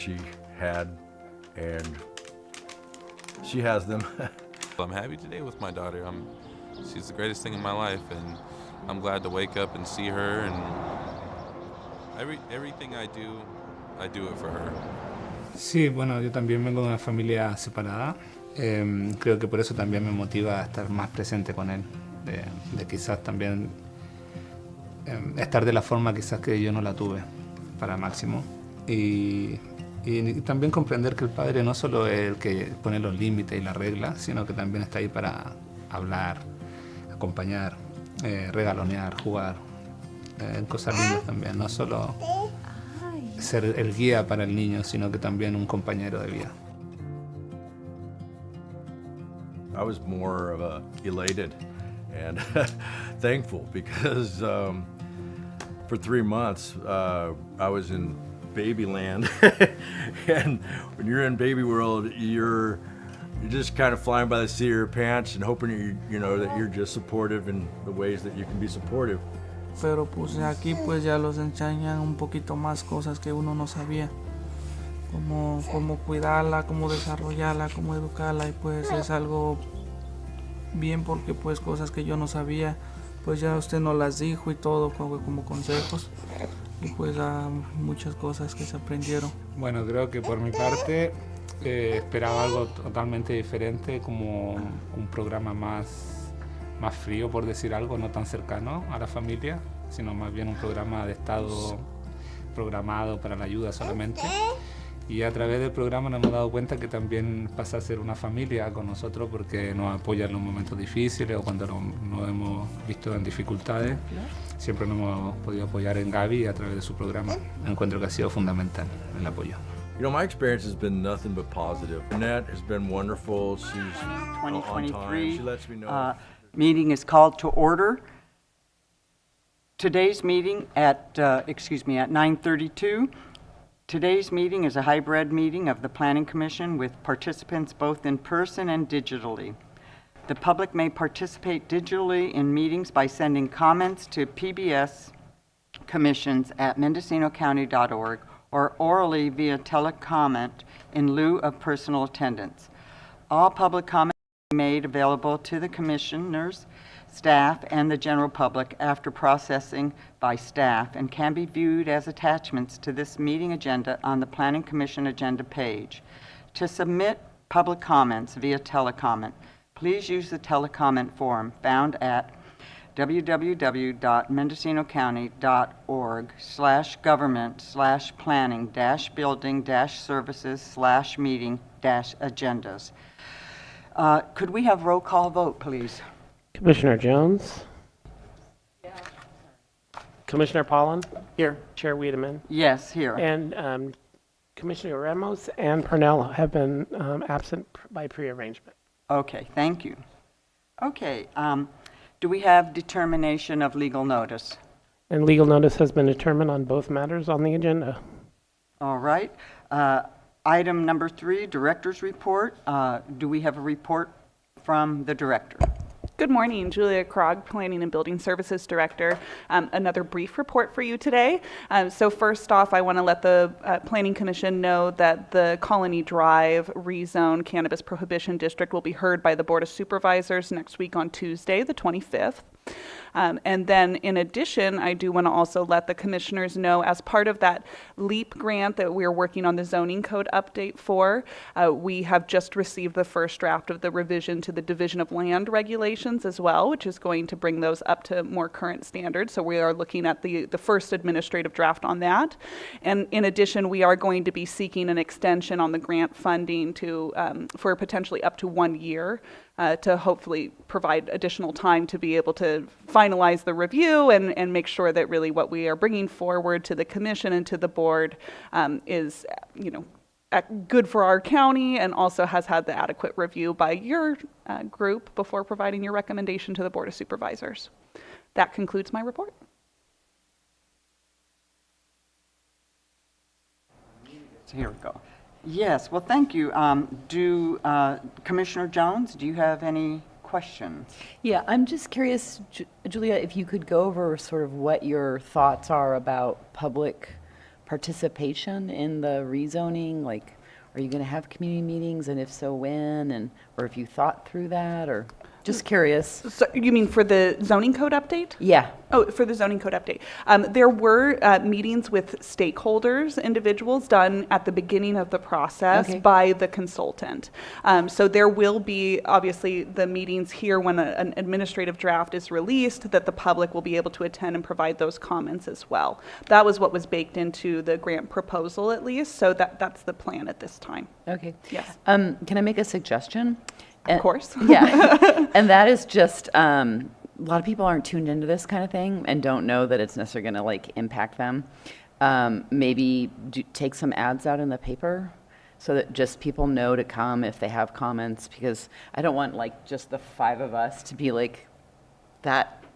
she had, and she has them. I'm happy today with my daughter. She's the greatest thing in my life, and I'm glad to wake up and see her, and everything I do it for her. Sí, bueno, yo también vengo de una familia separada. Creo que por eso también me motiva a estar más presente con él, de quizás también estar de la forma quizás que yo no la tuve para Máximo. Y también comprender que el padre no solo es el que pone los límites y las reglas, sino que también está ahí para hablar, acompañar, regalonear, jugar, cosas lindas también, no solo ser el guía para el niño, sino que también un compañero de vida. I was more of a elated and thankful because for 3 months I was in baby land, and when you're in baby world, you're just kind of flying by the seat of your pants and hoping you know that you're just supportive in the ways that you can be supportive. Pero pues aquí pues ya los enseñan un poquito más cosas que uno no sabía, cómo cuidarla, cómo desarrollarla, cómo educarla, y pues es algo bien porque pues cosas que yo no sabía pues ya usted nos las dijo y todo como consejos, y pues muchas cosas que se aprendieron. Bueno, creo que por mi parte esperaba algo totalmente diferente, como un programa más frío, por decir algo, no tan cercano a la familia, sino más bien un programa de estado programado para la ayuda solamente. Y a través del programa nos hemos dado cuenta que también pasa a ser una familia con nosotros, porque nos apoya en los momentos difíciles o cuando nos hemos visto en dificultades. Siempre nos hemos podido apoyar en Gaby a través de su programa. Encuentro que ha sido fundamental el apoyo. You know, my experience has been nothing but positive. Annette has been wonderful. She's on time. 2023 She lets me know. meeting is called to order. Today's meeting at 9:32. Today's meeting is a hybrid meeting of the Planning Commission with participants both in person and digitally. The public may participate digitally in meetings by sending comments to pbscommissions@mendocinocounty.org or orally via telecomment in lieu of personal attendance. All public comments will be made available to the commissioners, staff, and the general public after processing by staff, and can be viewed as attachments to this meeting agenda on the Planning Commission agenda page. To submit public comments via telecomment, please use the telecomment form found at www.mendocinocounty.org/government/planning-building-services/meeting-agendas. Could we have roll call vote, please? Commissioner Jones? Commissioner Pollan? Here. Chair Wiedemann? Yes, here. And Commissioner Ramos and Purnell have been absent by pre-arrangement. Okay, thank you. Okay, do we have determination of legal notice? And legal notice has been determined on both matters on the agenda. All right. Item number 3, Director's Report. Do we have a report from the Director? Good morning, Julia Krog, Planning and Building Services Director. Another brief report for you today. So first off, I want to let the Planning Commission know that the Colony Drive Rezone Cannabis Prohibition District will be heard by the Board of Supervisors next week on Tuesday, the 25th. And then in addition, I do want to also let the commissioners know, as part of that LEAP grant that we're working on the zoning code update for, we have just received the first draft of the revision to the Division of Land regulations as well, which is going to bring those up to more current standards. So we are looking at the first administrative draft on that. And in addition, we are going to be seeking an extension on the grant funding to for potentially up to 1 year, to hopefully provide additional time to be able to finalize the review and make sure that really what we are bringing forward to the commission and to the board is, good for our county, and also has had the adequate review by your group before providing your recommendation to the Board of Supervisors. That concludes my report. Here we go. Yes, well, thank you. Commissioner Jones, do you have any questions? Yeah, I'm just curious, Julia, if you could go over sort of what your thoughts are about public participation in the rezoning? Like, are you going to have community meetings, and if so, when? And or if you thought through that, or just curious? So you mean for the zoning code update? Yeah. Oh, for the zoning code update. There were meetings with stakeholders, individuals, done at the beginning of the process Okay. by the consultant. So there will be, obviously, the meetings here when an administrative draft is released, that the public will be able to attend and provide those comments as well. That was what was baked into the grant proposal, at least, so that's the plan at this time. Okay. Yes. Can I make a suggestion? Of course. Yeah. And that is just, a lot of people aren't tuned into this kind of thing and don't know that it's necessarily going to like impact them. Maybe take some ads out in the paper so that just people know to come if they have comments, because I don't want like just the 5 of us to be like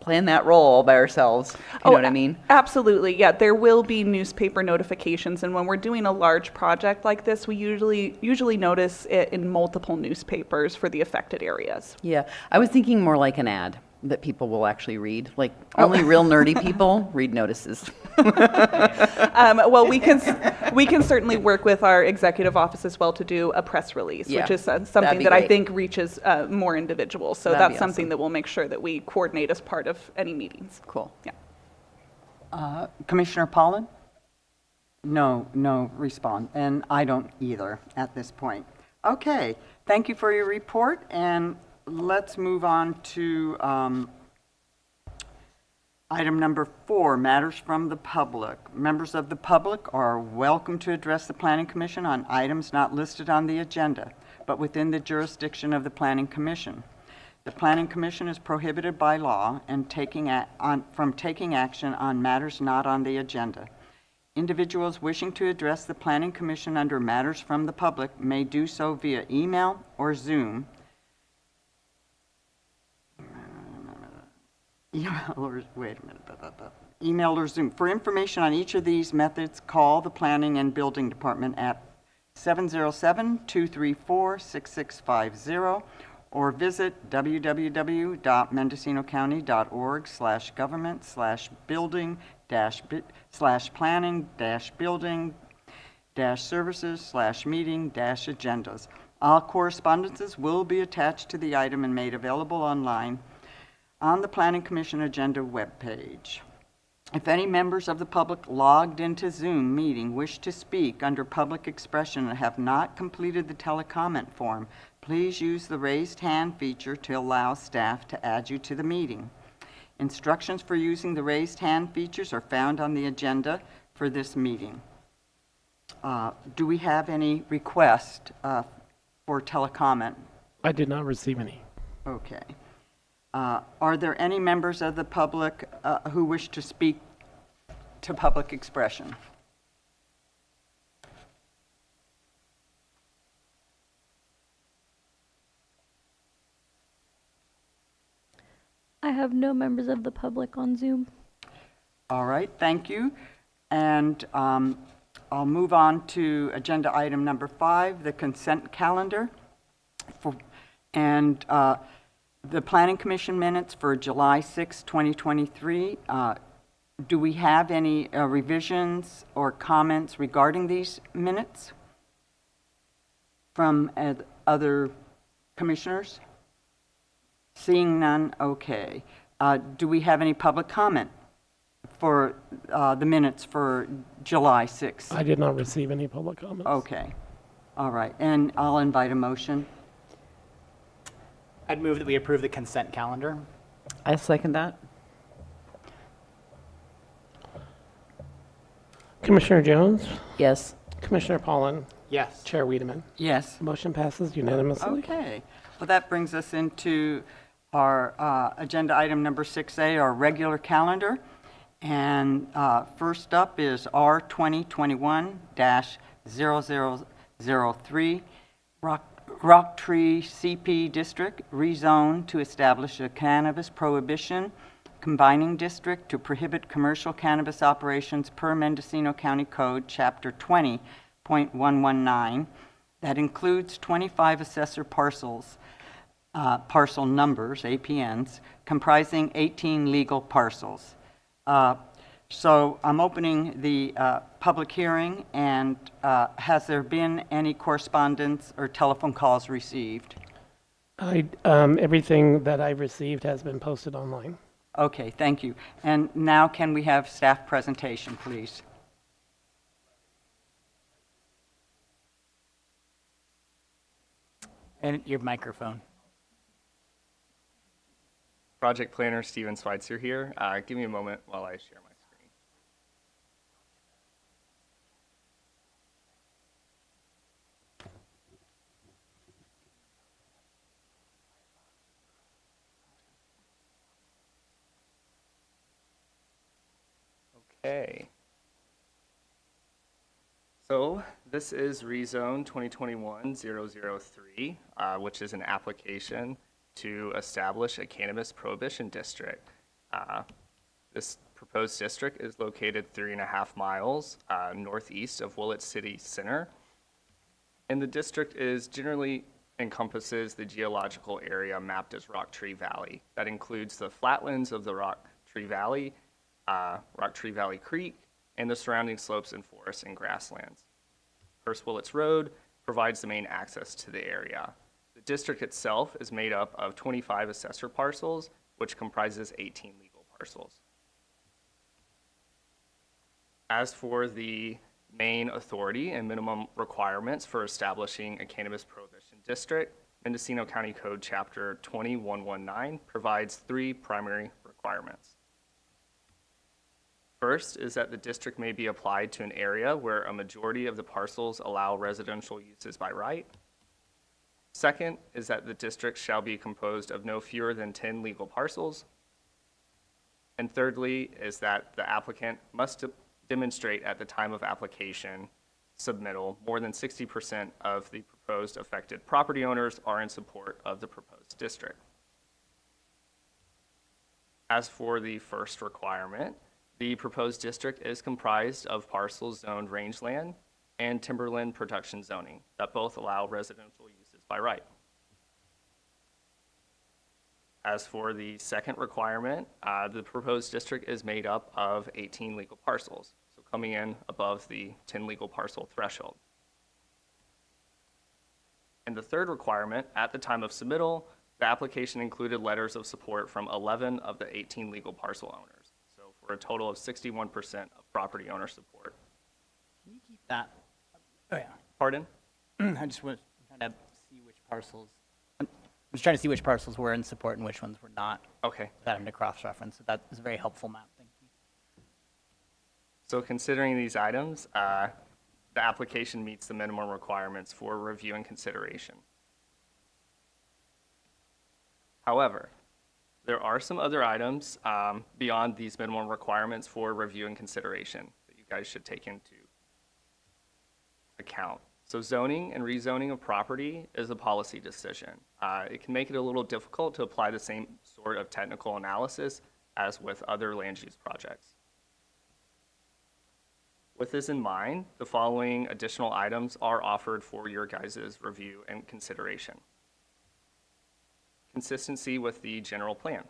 playing that role by ourselves. You know what I mean? Absolutely. Yeah, there will be newspaper notifications, and when we're doing a large project like this, we usually notice it in multiple newspapers for the affected areas. Yeah. I was thinking more like an ad that people will actually read. Like only real nerdy people read notices. Well, we can certainly work with our executive office as well to do a press release, Yeah, which is that'd something be that I great. think reaches more individuals. So That'd be that's something awesome. that we'll make sure that we coordinate as part of any meetings. Cool. Yeah. Commissioner Pollan? No response, and I don't either at this point. Okay, thank you for your report, and let's move on to item number 4, matters from the public. Members of the public are welcome to address the Planning Commission on items not listed on the agenda, but within the jurisdiction of the Planning Commission. The Planning Commission is prohibited by law and from taking action on matters not on the agenda. Individuals wishing to address the Planning Commission under matters from the public may do so via email or Zoom. Email or Zoom. For information on each of these methods, call the Planning and Building Department at 707-234-6650 or visit www.mendocino-county.org/government/building-services/meeting-agendas. All correspondences will be attached to the item and made available online on the Planning Commission agenda webpage. If any members of the public logged into Zoom meeting wish to speak under public expression and have not completed the telecomment form, please use the raised hand feature to allow staff to add you to the meeting. Instructions for using the raised hand features are found on the agenda for this meeting. Do we have any request for telecomment? I did not receive any. Okay. Are there any members of the public who wish to speak to public expression? I have no members of the public on Zoom. All right, thank you. And I'll move on to agenda item number 5, the consent calendar. The Planning Commission minutes for July 6, 2023. Do we have any revisions or comments regarding these minutes from other commissioners? Seeing none, okay. Do we have any public comment for the minutes for July 6th? I did not receive any public comments. Okay. All right. And I'll invite a motion. I'd move that we approve the consent calendar. I second that. Commissioner Jones, Yes. Commissioner Pollan, Yes. Chair Wiedemann. Yes. Motion passes unanimously. Okay. Well, that brings us into our agenda item number 6A, our regular calendar. And first up is R 2021-0003, Rocktree CP District, rezone to establish a cannabis prohibition combining district to prohibit commercial cannabis operations per Mendocino County Code, Chapter 20.119. That includes 25 assessor parcels, parcel numbers, APNs, comprising 18 legal parcels. So I'm opening the public hearing, and has there been any correspondence or telephone calls received? Everything that I've received has been posted online. Okay, thank you. And now can we have staff presentation, please? And your microphone. Project planner Steven Schweitzer here. Give me a moment while I share my screen. Okay. So this is Rezone 2021-003, which is an application to establish a cannabis prohibition district. This proposed district is located 3.5 miles northeast of Willits City Center. And the district generally encompasses the geological area mapped as Rock Tree Valley. That includes the flatlands of the Rock Tree Valley Creek, and the surrounding slopes and forests and grasslands. First Willits Road provides the main access to the area. The district itself is made up of 25 assessor parcels, which comprises 18 legal parcels. As for the main authority and minimum requirements for establishing a cannabis prohibition district, Mendocino County Code Chapter 20119 provides 3 primary requirements. First is that the district may be applied to an area where a majority of the parcels allow residential uses by right. Second is that the district shall be composed of no fewer than 10 legal parcels. And thirdly is that the applicant must demonstrate at the time of application submittal more than 60% of the proposed affected property owners are in support of the proposed district. As for the first requirement, the proposed district is comprised of parcels zoned rangeland and timberland production zoning that both allow residential uses by right. As for the second requirement, the proposed district is made up of 18 legal parcels, so coming in above the 10 legal parcel threshold. And the third requirement, at the time of submittal, the application included letters of support from 11 of the 18 legal parcel owners, so for a total of 61% of property owner support. Can you keep that? Oh, yeah. Pardon? I just was trying to see which parcels. I was trying to see which parcels were in support and which ones were not. Okay. Without having to cross-reference. So that is a very helpful map. Thank you. So considering these items, the application meets the minimum requirements for review and consideration. However, there are some other items beyond these minimum requirements for review and consideration that you guys should take into account. So zoning and rezoning of property is a policy decision. It can make it a little difficult to apply the same sort of technical analysis as with other land use projects. With this in mind, the following additional items are offered for your guys' review and consideration. Consistency with the general plan.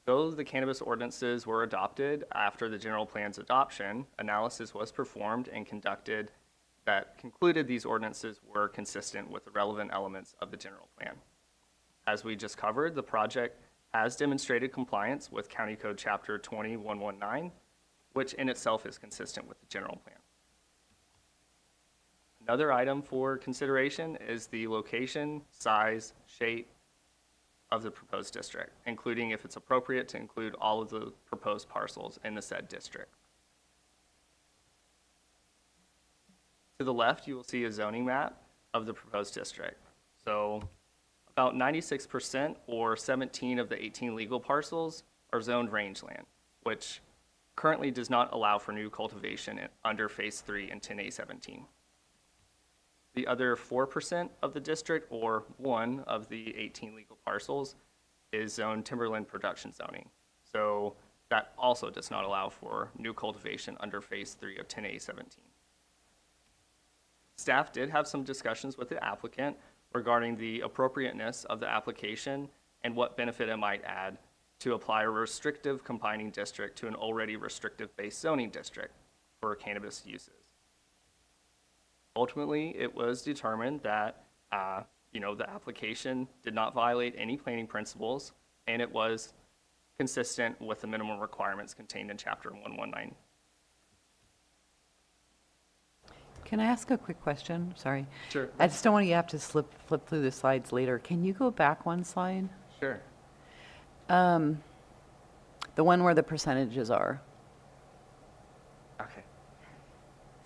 Though the cannabis ordinances were adopted after the general plan's adoption, analysis was performed and conducted that concluded these ordinances were consistent with the relevant elements of the general plan. As we just covered, the project has demonstrated compliance with County Code Chapter 20119, which in itself is consistent with the general plan. Another item for consideration is the location, size, shape of the proposed district, including if it's appropriate to include all of the proposed parcels in the said district. To the left, you will see a zoning map of the proposed district. So about 96% or 17 of the 18 legal parcels are zoned rangeland, which currently does not allow for new cultivation under Phase 3 and 10A17. The other 4% of the district, or 1 of the 18 legal parcels, is zoned timberland production zoning. So that also does not allow for new cultivation under Phase 3 of 10A17. Staff did have some discussions with the applicant regarding the appropriateness of the application and what benefit it might add to apply a restrictive combining district to an already restrictive-based zoning district. for cannabis uses. Ultimately, it was determined that, the application did not violate any planning principles, and it was consistent with the minimum requirements contained in Chapter 119. Can I ask a quick question? Sorry. Sure. I just don't want you to have to flip through the slides later. Can you go back one slide? Sure. The one where the percentages are. Okay.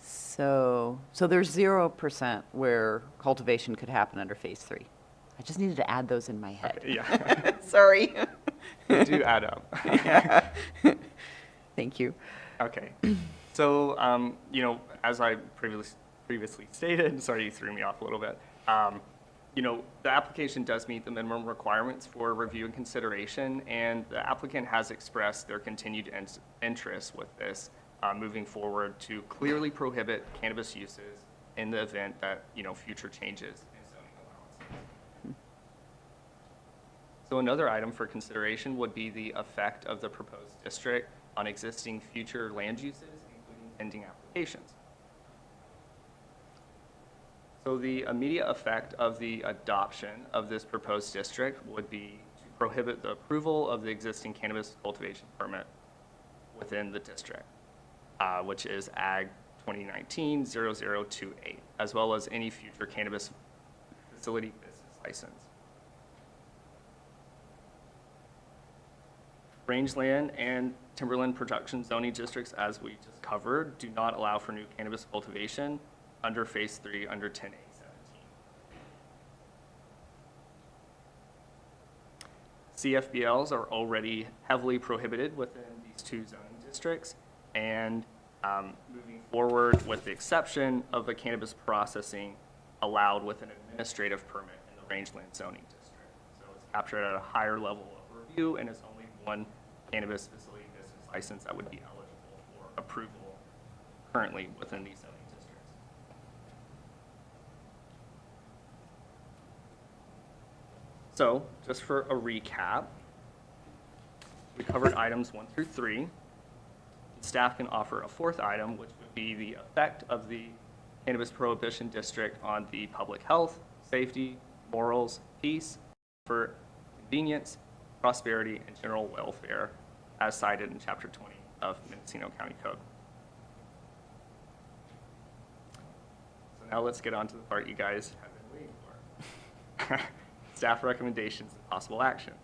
So there's 0% where cultivation could happen under phase 3. I just needed to add those in my head. Yeah. Sorry. They do add up. Thank you. Okay. So, as I previously stated, sorry you threw me off a little bit, the application does meet the minimum requirements for review and consideration, and the applicant has expressed their continued interest with this moving forward to clearly prohibit cannabis uses in the event that, future changes in zoning allowances. So another item for consideration would be the effect of the proposed district on existing future land uses, including pending applications. So the immediate effect of the adoption of this proposed district would be to prohibit the approval of the existing cannabis cultivation permit within the district, which is Ag 2019-0028, as well as any future cannabis facility business license. Rangeland and timberland production zoning districts, as we just covered, do not allow for new cannabis cultivation under Phase 3 under 10A17. CFBLs are already heavily prohibited within these two zoning districts, and moving forward with the exception of the cannabis processing allowed with an administrative permit in the rangeland zoning district. So it's captured at a higher level of review, and it's only one cannabis facility business license that would be eligible for approval currently within these zoning districts. So, just for a recap, we covered items 1 through 3. Staff can offer a fourth item, which would be the effect of the Cannabis Prohibition District on the public health, safety, morals, peace, comfort, convenience, prosperity, and general welfare, as cited in Chapter 20 of Mendocino County Code. So now let's get on to the part you guys have been waiting for. Staff recommendations and possible actions.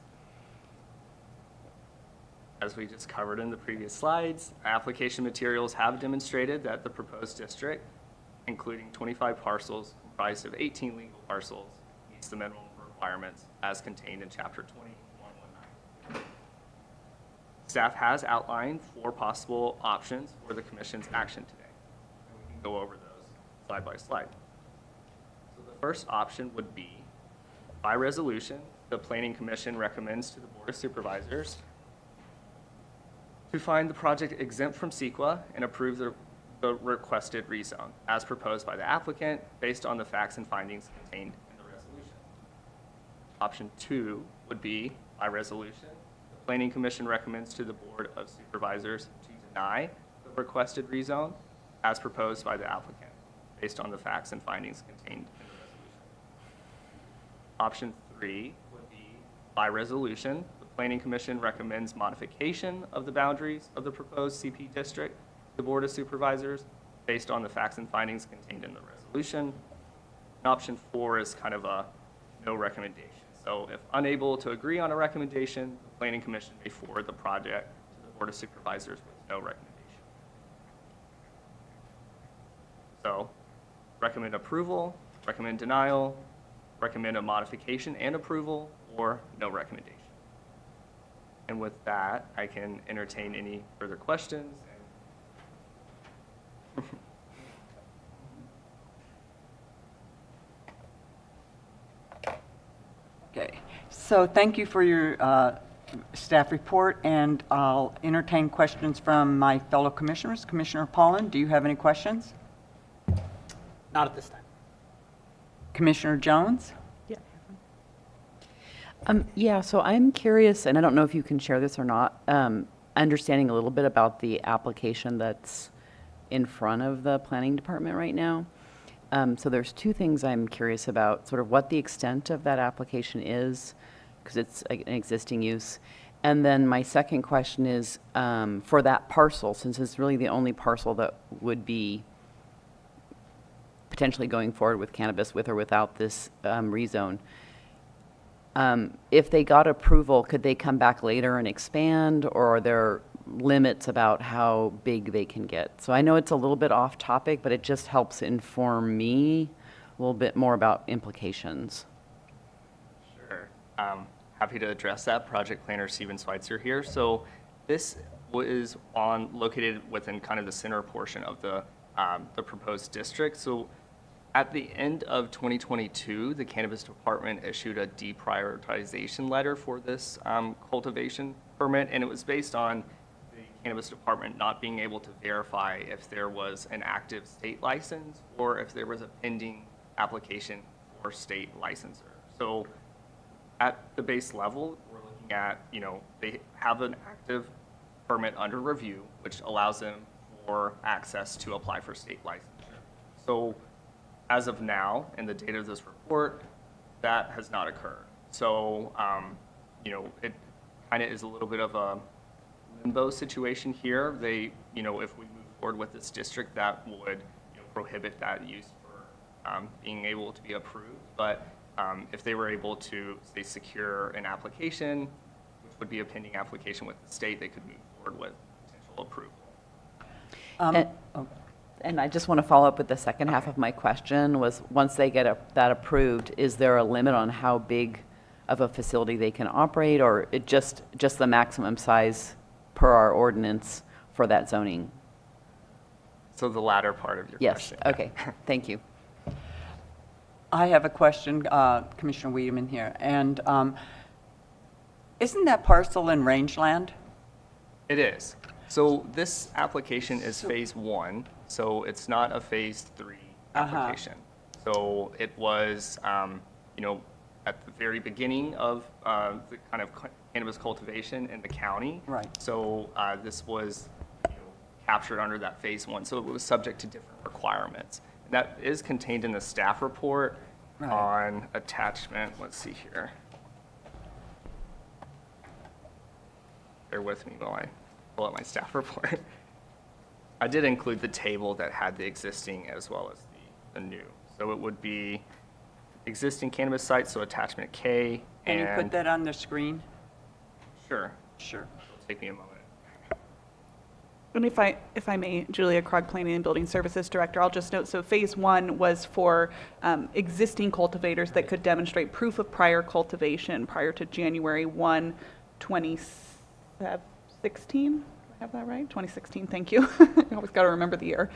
As we just covered in the previous slides, application materials have demonstrated that the proposed district, including 25 parcels comprised of 18 legal parcels, meets the minimum requirements as contained in Chapter 2119. Staff has outlined 4 possible options for the Commission's action today, and we can go over those slide by slide. So the first option would be, by resolution, the Planning Commission recommends to the Board of Supervisors to find the project exempt from CEQA and approve the requested rezone as proposed by the applicant based on the facts and findings contained in the resolution. Option 2 would be, by resolution, the Planning Commission recommends to the Board of Supervisors to deny the requested rezone as proposed by the applicant based on the facts and findings contained in the resolution. Option 3 would be, by resolution, the Planning Commission recommends modification of the boundaries of the proposed CP district to the Board of Supervisors based on the facts and findings contained in the resolution. And option 4 is kind of a no recommendation. So if unable to agree on a recommendation, the Planning Commission may forward the project to the Board of Supervisors with no recommendation. So recommend approval, recommend denial, recommend a modification and approval, or no recommendation. And with that, I can entertain any further questions. Okay, so thank you for your staff report, and I'll entertain questions from my fellow commissioners. Commissioner Pollan, do you have any questions? Not at this time. Commissioner Jones? Yeah, so I'm curious, and I don't know if you can share this or not, understanding a little bit about the application that's in front of the planning department right now. So there's two things I'm curious about, sort of what the extent of that application is, because it's an existing use. And then my second question is, for that parcel, since it's really the only parcel that would be potentially going forward with cannabis with or without this rezone, if they got approval, could they come back later and expand, or are there limits about how big they can get? So I know it's a little bit off topic, but it just helps inform me a little bit more about implications. Sure. Happy to address that. Project planner Steven Schweitzer here. So this is located within kind of the center portion of the proposed district. So at the end of 2022, the Cannabis Department issued a deprioritization letter for this cultivation permit, and it was based on the Cannabis Department not being able to verify if there was an active state license or if there was a pending application for state licensure. So at the base level, we're looking at, they have an active permit under review, which allows them for access to apply for state licensure. So as of now, in the date of this report, that has not occurred. So, it kind of is a little bit of a limbo situation here. They, if we move forward with this district, that would prohibit that use for being able to be approved. But if they were able to, say, secure an application, which would be a pending application with the state, they could move forward with potential approval. And I just want to follow up with the second half of my question was, once they get that approved, is there a limit on how big of a facility they can operate, or it just the maximum size per our ordinance for that zoning? So the latter part of your Yes, question. okay, thank you. I have a question, Commissioner Wiedemann here, and isn't that parcel in rangeland? It is. So this application is phase 1, so it's not a phase 3 application. So it was, at the very beginning of the kind of cannabis cultivation in the county. Right. So this was captured under that phase 1. So it was subject to different requirements. And that is contained in the staff report on attachment. Let's see here. Bear with me while I pull up my staff report. I did include the table that had the existing as well as the new. So it would be existing cannabis sites, so attachment K. Can you put that on the screen? Sure. Sure. It'll take me a moment. And if I may, Julia Krog, Planning and Building Services Director, I'll just note, so phase 1 was for existing cultivators that could demonstrate proof of prior cultivation prior to January 1, 2016. Do I have that right? 2016, thank you. I always got to remember the year.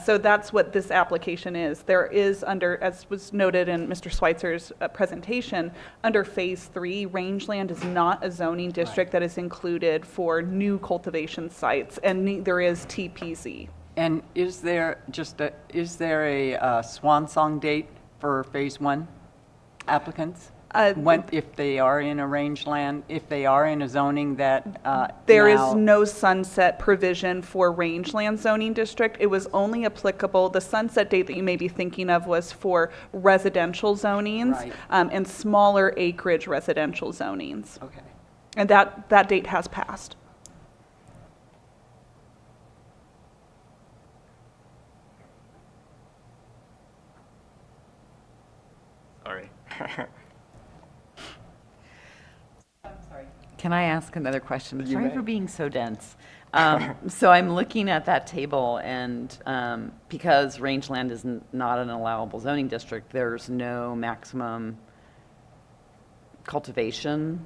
So that's what this application is. There is under, as was noted in Mr. Schweitzer's presentation, under phase 3, rangeland is not a zoning district that is included for new cultivation sites, and neither is TPZ. And is there a swan song date for phase 1 applicants? If they are in a rangeland, if they are in a zoning that there is no sunset provision for rangeland zoning district. It was only applicable, the sunset date that you may be thinking of was for residential zonings, Right. And smaller acreage residential zonings. Okay. And that date has passed. Sorry. Can I ask another question? You Sorry may. for being so dense. So I'm looking at that table, and because rangeland is not an allowable zoning district, there's no maximum cultivation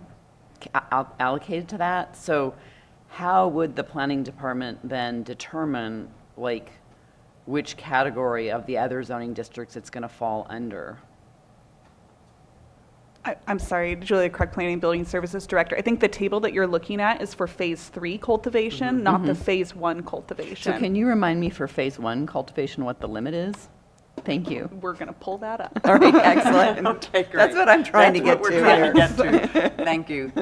allocated to that. So how would the planning department then determine, like, which category of the other zoning districts it's going to fall under? I'm sorry, Julia Krug, Planning and Building Services Director. I think the table that you're looking at is for phase 3 cultivation, not the phase 1 cultivation. So can you remind me for phase 1 cultivation what the limit is? Thank you. We're going to pull that up. All right, excellent. Okay, great. That's what I'm trying to get That's to what we're trying to here. get to. Thank you.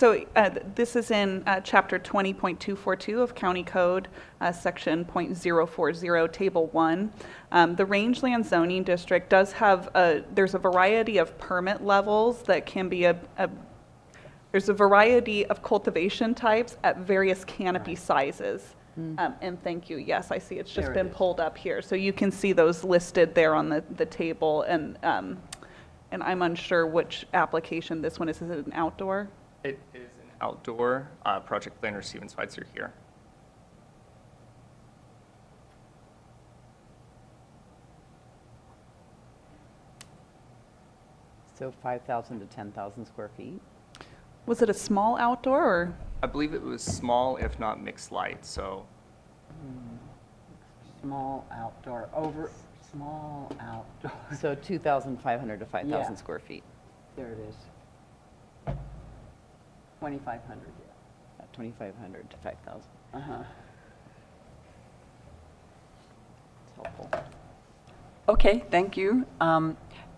So this is in Chapter 20.242 of County Code, Section .040, Table 1. The rangeland zoning district does have there's a variety of permit levels that can be there's a variety of cultivation types at various canopy sizes. And thank you. Yes, I see it's just There it been is. pulled up here. So you can see those listed there on the table. And I'm unsure which application this one is. Is it an outdoor? It is an outdoor. Project planner Steven Schweitzer here. So 5,000 to 10,000 square feet? Was it a small outdoor or? I believe it was small, if not mixed light. So Small outdoor, small outdoor. So 2,500 to 5,000 Yeah. square feet. There it is. 2,500, yeah. 2,500 to 5,000. Uh-huh. It's helpful. Okay, thank you.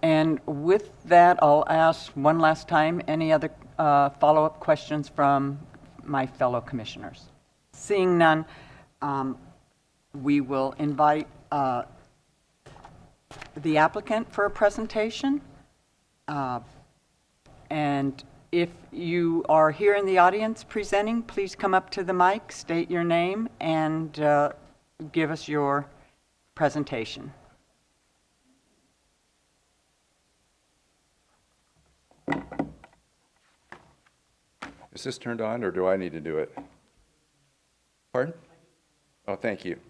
And with that, I'll ask one last time, any other follow-up questions from my fellow commissioners? Seeing none, we will invite the applicant for a presentation. And if you are here in the audience presenting, please come up to the mic, state your name, and give us your presentation. Is this turned on, or do I need to do it? Pardon? Oh, thank you.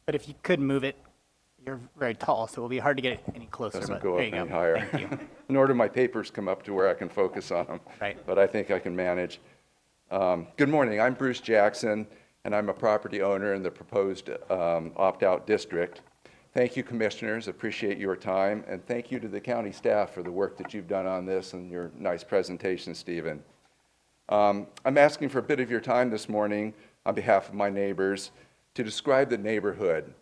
But if you could move it, you're very tall, so it'll be hard to get it any closer. Doesn't But go there up you any go. higher. Thank you. Nor do my papers come up to where I can focus on them. Right. But I think I can manage. Good morning. I'm Bruce Jackson, and I'm a property owner in the proposed opt-out district. Thank you, commissioners. Appreciate your time. And thank you to the county staff for the work that you've done on this and your nice presentation, Stephen. I'm asking for a bit of your time this morning on behalf of my neighbors to describe the neighborhood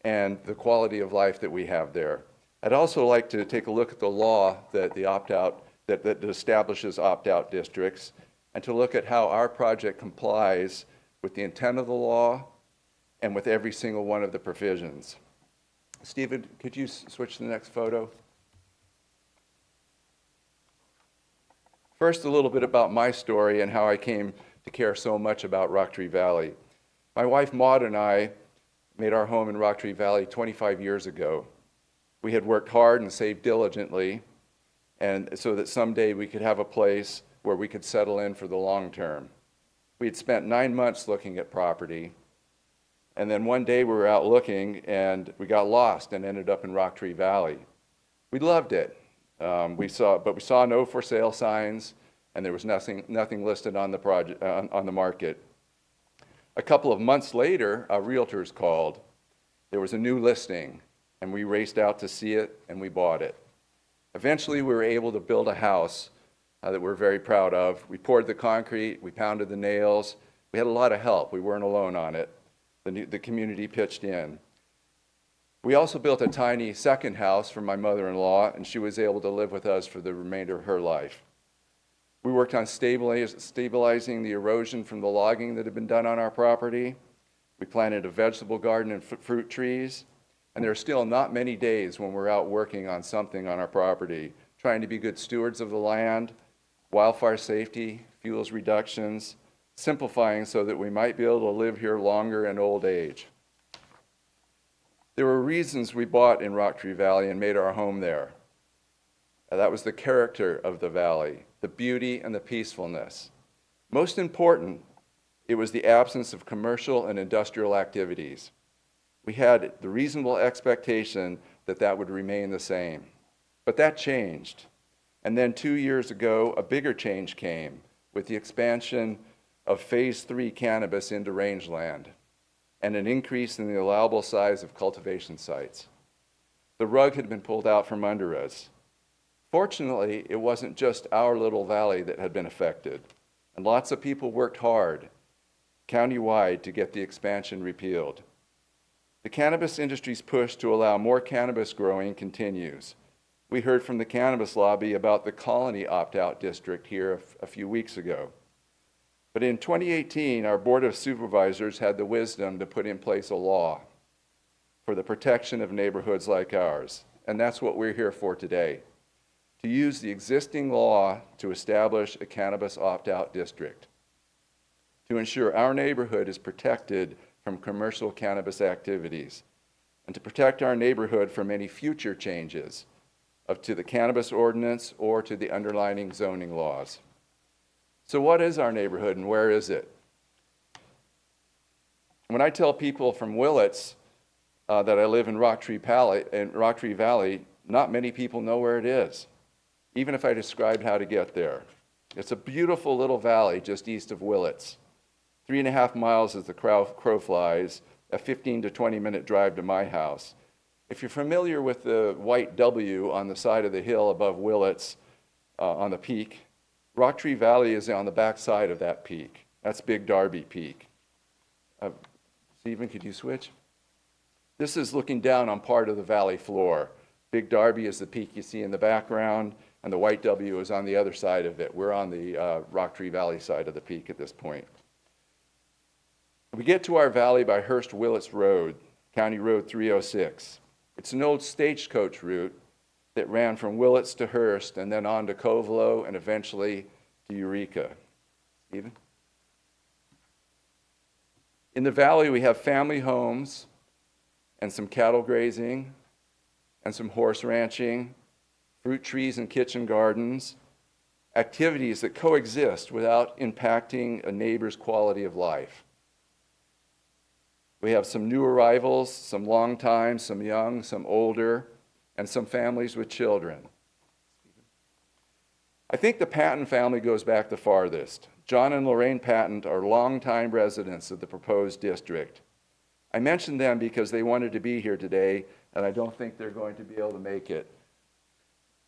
and the quality of life that we have there. I'd also like to take a look at the law that that establishes opt-out districts, and to look at how our project complies with the intent of the law and with every single one of the provisions. Stephen, could you switch to the next photo? First, a little bit about my story and how I came to care so much about Rocktree Valley. My wife Maud and I made our home in Rocktree Valley 25 years ago. We had worked hard and saved diligently, and so that someday we could have a place where we could settle in for the long term. We had spent 9 months looking at property, and then one day we were out looking and we got lost and ended up in Rocktree Valley. We loved it. We saw no for sale signs, and there was nothing listed on the project on the market. A couple of months later, our realtors called. There was a new listing, and we raced out to see it, and we bought it. Eventually, we were able to build a house that we're very proud of. We poured the concrete, we pounded the nails. We had a lot of help. We weren't alone on it. The community pitched in. We also built a tiny second house for my mother-in-law, and she was able to live with us for the remainder of her life. We worked on stabilizing the erosion from the logging that had been done on our property. We planted a vegetable garden and fruit trees, and there are still not many days when we're out working on something on our property, trying to be good stewards of the land, wildfire safety, fuels reductions, simplifying so that we might be able to live here longer in old age. There were reasons we bought in Rocktree Valley and made our home there. That was the character of the valley, the beauty and the peacefulness. Most important, it was the absence of commercial and industrial activities. We had the reasonable expectation that that would remain the same. But that changed. And then 2 years ago, a bigger change came with the expansion of Phase 3 cannabis into rangeland and an increase in the allowable size of cultivation sites. The rug had been pulled out from under us. Fortunately, it wasn't just our little valley that had been affected, and lots of people worked hard countywide to get the expansion repealed. The cannabis industry's push to allow more cannabis growing continues. We heard from the cannabis lobby about the Colony opt-out district here a few weeks ago. But in 2018, our Board of Supervisors had the wisdom to put in place a law for the protection of neighborhoods like ours. And that's what we're here for today, to use the existing law to establish a cannabis opt-out district, to ensure our neighborhood is protected from commercial cannabis activities, and to protect our neighborhood from any future changes to the cannabis ordinance or to the underlying zoning laws. So what is our neighborhood and where is it? When I tell people from Willits that I live in Rocktree Valley, not many people know where it is, even if I described how to get there. It's a beautiful little valley just east of Willits. 3.5 miles as the crow flies, a 15 to 20 minute drive to my house. If you're familiar with the white W on the side of the hill above Willits on the peak, Rocktree Valley is on the back side of that peak. That's Big Darby Peak. Stephen, could you switch? This is looking down on part of the valley floor. Big Darby is the peak you see in the background, and the white W is on the other side of it. We're on the Rocktree Valley side of the peak at this point. We get to our valley by Hurst-Willits Road, County Road 306. It's an old stagecoach route that ran from Willits to Hurst and then on to Covelo and eventually to Eureka. Stephen? In the valley, we have family homes and some cattle grazing and some horse ranching, fruit trees and kitchen gardens, activities that coexist without impacting a neighbor's quality of life. We have some new arrivals, some long time, some young, some older, and some families with children. I think the Patton family goes back the farthest. John and Lorraine Patton are longtime residents of the proposed district. I mentioned them because they wanted to be here today, and I don't think they're going to be able to make it.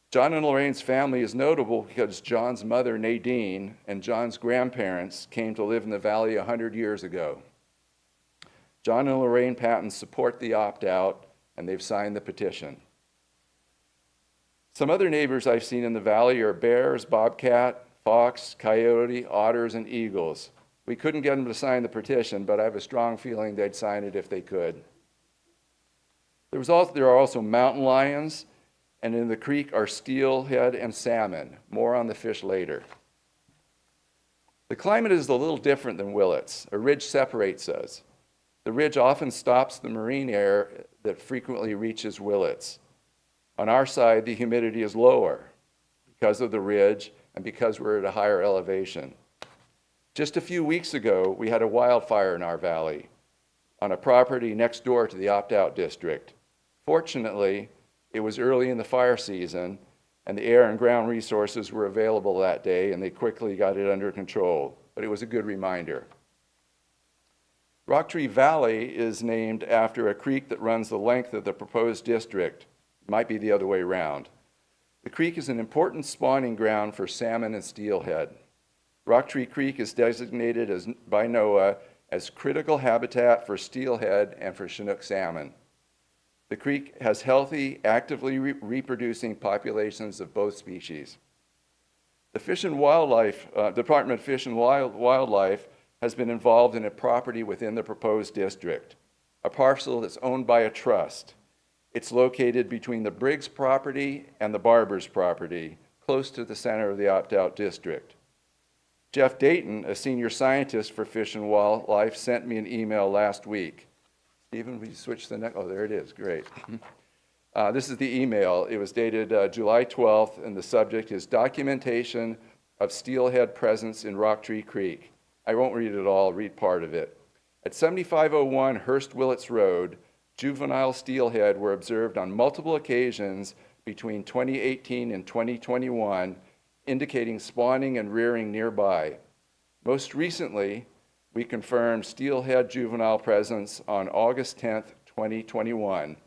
John and Lorraine's family is notable because John's mother, Nadine, and John's grandparents came to live in the valley 100 years ago. John and Lorraine Patton support the opt-out, and they've signed the petition. Some other neighbors I've seen in the valley are bears, bobcat, fox, coyote, otters, and eagles. We couldn't get them to sign the petition, but I have a strong feeling they'd sign it if they could. There are also mountain lions, and in the creek are steelhead and salmon. More on the fish later. The climate is a little different than Willits. A ridge separates us. The ridge often stops the marine air that frequently reaches Willits. On our side, the humidity is lower because of the ridge and because we're at a higher elevation. Just a few weeks ago, we had a wildfire in our valley on a property next door to the opt-out district. Fortunately, it was early in the fire season, and the air and ground resources were available that day, and they quickly got it under control. But it was a good reminder. Rocktree Valley is named after a creek that runs the length of the proposed district. It might be the other way around. The creek is an important spawning ground for salmon and steelhead. Rocktree Creek is designated by NOAA as critical habitat for steelhead and for Chinook salmon. The creek has healthy, actively reproducing populations of both species. The Department of Fish and Wildlife has been involved in a property within the proposed district, a parcel that's owned by a trust. It's located between the Briggs property and the Barber's property, close to the center of the opt-out district. Jeff Dayton, a senior scientist for Fish and Wildlife, sent me an email last week. Stephen, will you switch the next? Oh, there it is. Great. This is the email. It was dated July 12th, and the subject is Documentation of Steelhead Presence in Rocktree Creek. I won't read it all, read part of it. At 7501 Hurst-Willits Road, juvenile steelhead were observed on multiple occasions between 2018 and 2021, indicating spawning and rearing nearby. Most recently, we confirmed steelhead juvenile presence on August 10th, 2021.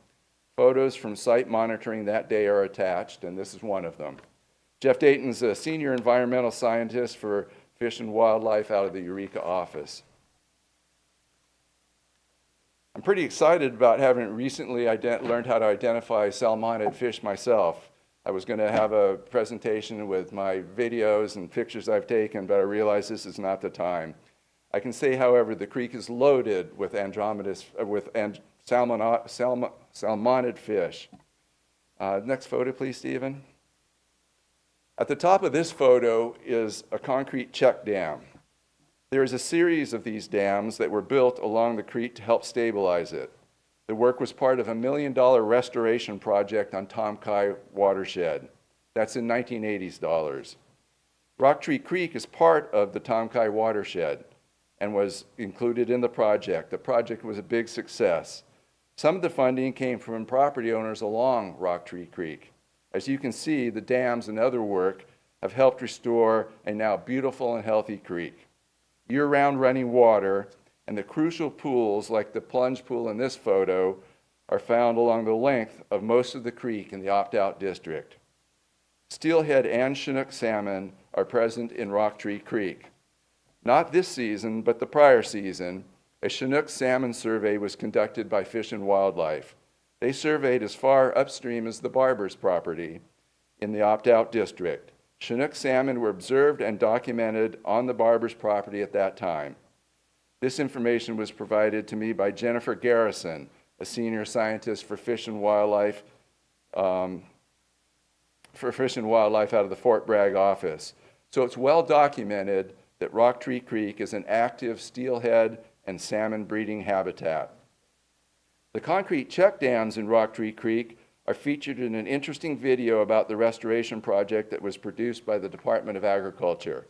Photos from site monitoring that day are attached, and this is one of them. Jeff Dayton's a senior environmental scientist for Fish and Wildlife out of the Eureka office. I'm pretty excited about having recently learned how to identify salmonid fish myself. I was going to have a presentation with my videos and pictures I've taken, but I realized this is not the time. I can say, however, the creek is loaded with salmonid fish. Next photo, please, Stephen. At the top of this photo is a concrete check dam. There is a series of these dams that were built along the creek to help stabilize it. The work was part of a $1 million restoration project on Ukiah watershed. That's in 1980s dollars. Rocktree Creek is part of the Ukiah watershed and was included in the project. The project was a big success. Some of the funding came from property owners along Rocktree Creek. As you can see, the dams and other work have helped restore a now beautiful and healthy creek. Year-round running water and the crucial pools like the plunge pool in this photo are found along the length of most of the creek in the opt-out district. Steelhead and Chinook salmon are present in Rocktree Creek. Not this season, but the prior season, a Chinook salmon survey was conducted by Fish and Wildlife. They surveyed as far upstream as the Barber's property in the opt-out district. Chinook salmon were observed and documented on the Barber's property at that time. This information was provided to me by Jennifer Garrison, a senior scientist for Fish and Wildlife out of the Fort Bragg office. So it's well documented that Rocktree Creek is an active steelhead and salmon breeding habitat. The concrete check dams in Rocktree Creek are featured in an interesting video about the restoration project that was produced by the Department of Agriculture.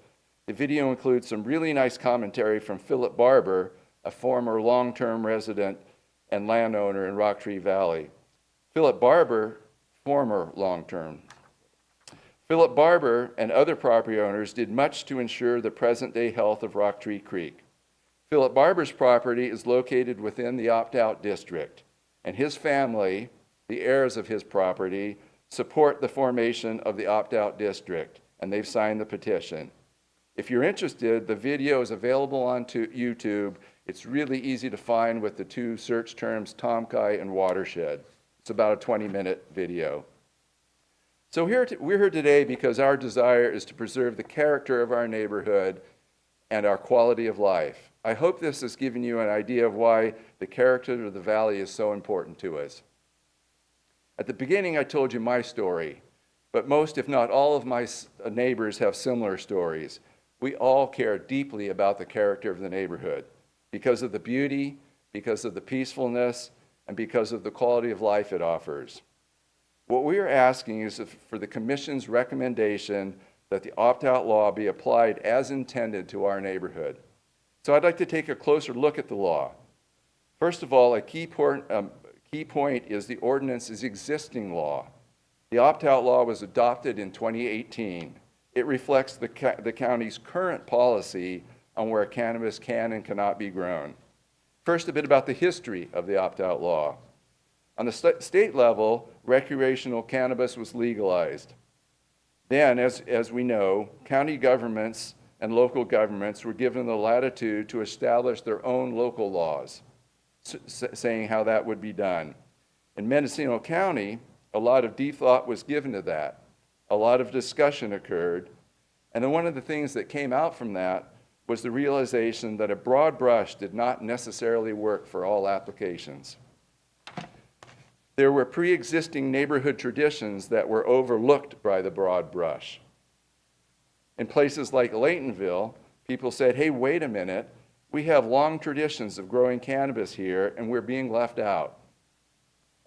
The video includes some really nice commentary from Philip Barber, a former long-term resident and landowner in Rocktree Valley. Philip Barber and other property owners did much to ensure the present-day health of Rocktree Creek. Philip Barber's property is located within the opt-out district, and his family, the heirs of his property, support the formation of the opt-out district, and they've signed the petition. If you're interested, the video is available on YouTube. It's really easy to find with the two search terms, Ukiah and watershed. It's about a 20-minute video. So we're here today because our desire is to preserve the character of our neighborhood and our quality of life. I hope this has given you an idea of why the character of the valley is so important to us. At the beginning, I told you my story, but most, if not all, of my neighbors have similar stories. We all care deeply about the character of the neighborhood because of the beauty, because of the peacefulness, and because of the quality of life it offers. What we are asking is for the Commission's recommendation that the opt-out law be applied as intended to our neighborhood. So I'd like to take a closer look at the law. First of all, a key point is the ordinance is existing law. The opt-out law was adopted in 2018. It reflects the county's current policy on where cannabis can and cannot be grown. First, a bit about the history of the opt-out law. On the state level, recreational cannabis was legalized. Then, as we know, county governments and local governments were given the latitude to establish their own local laws, saying how that would be done. In Mendocino County, a lot of deep thought was given to that. A lot of discussion occurred. And then one of the things that came out from that was the realization that a broad brush did not necessarily work for all applications. There were pre-existing neighborhood traditions that were overlooked by the broad brush. In places like Laytonville, people said, hey, wait a minute, we have long traditions of growing cannabis here and we're being left out.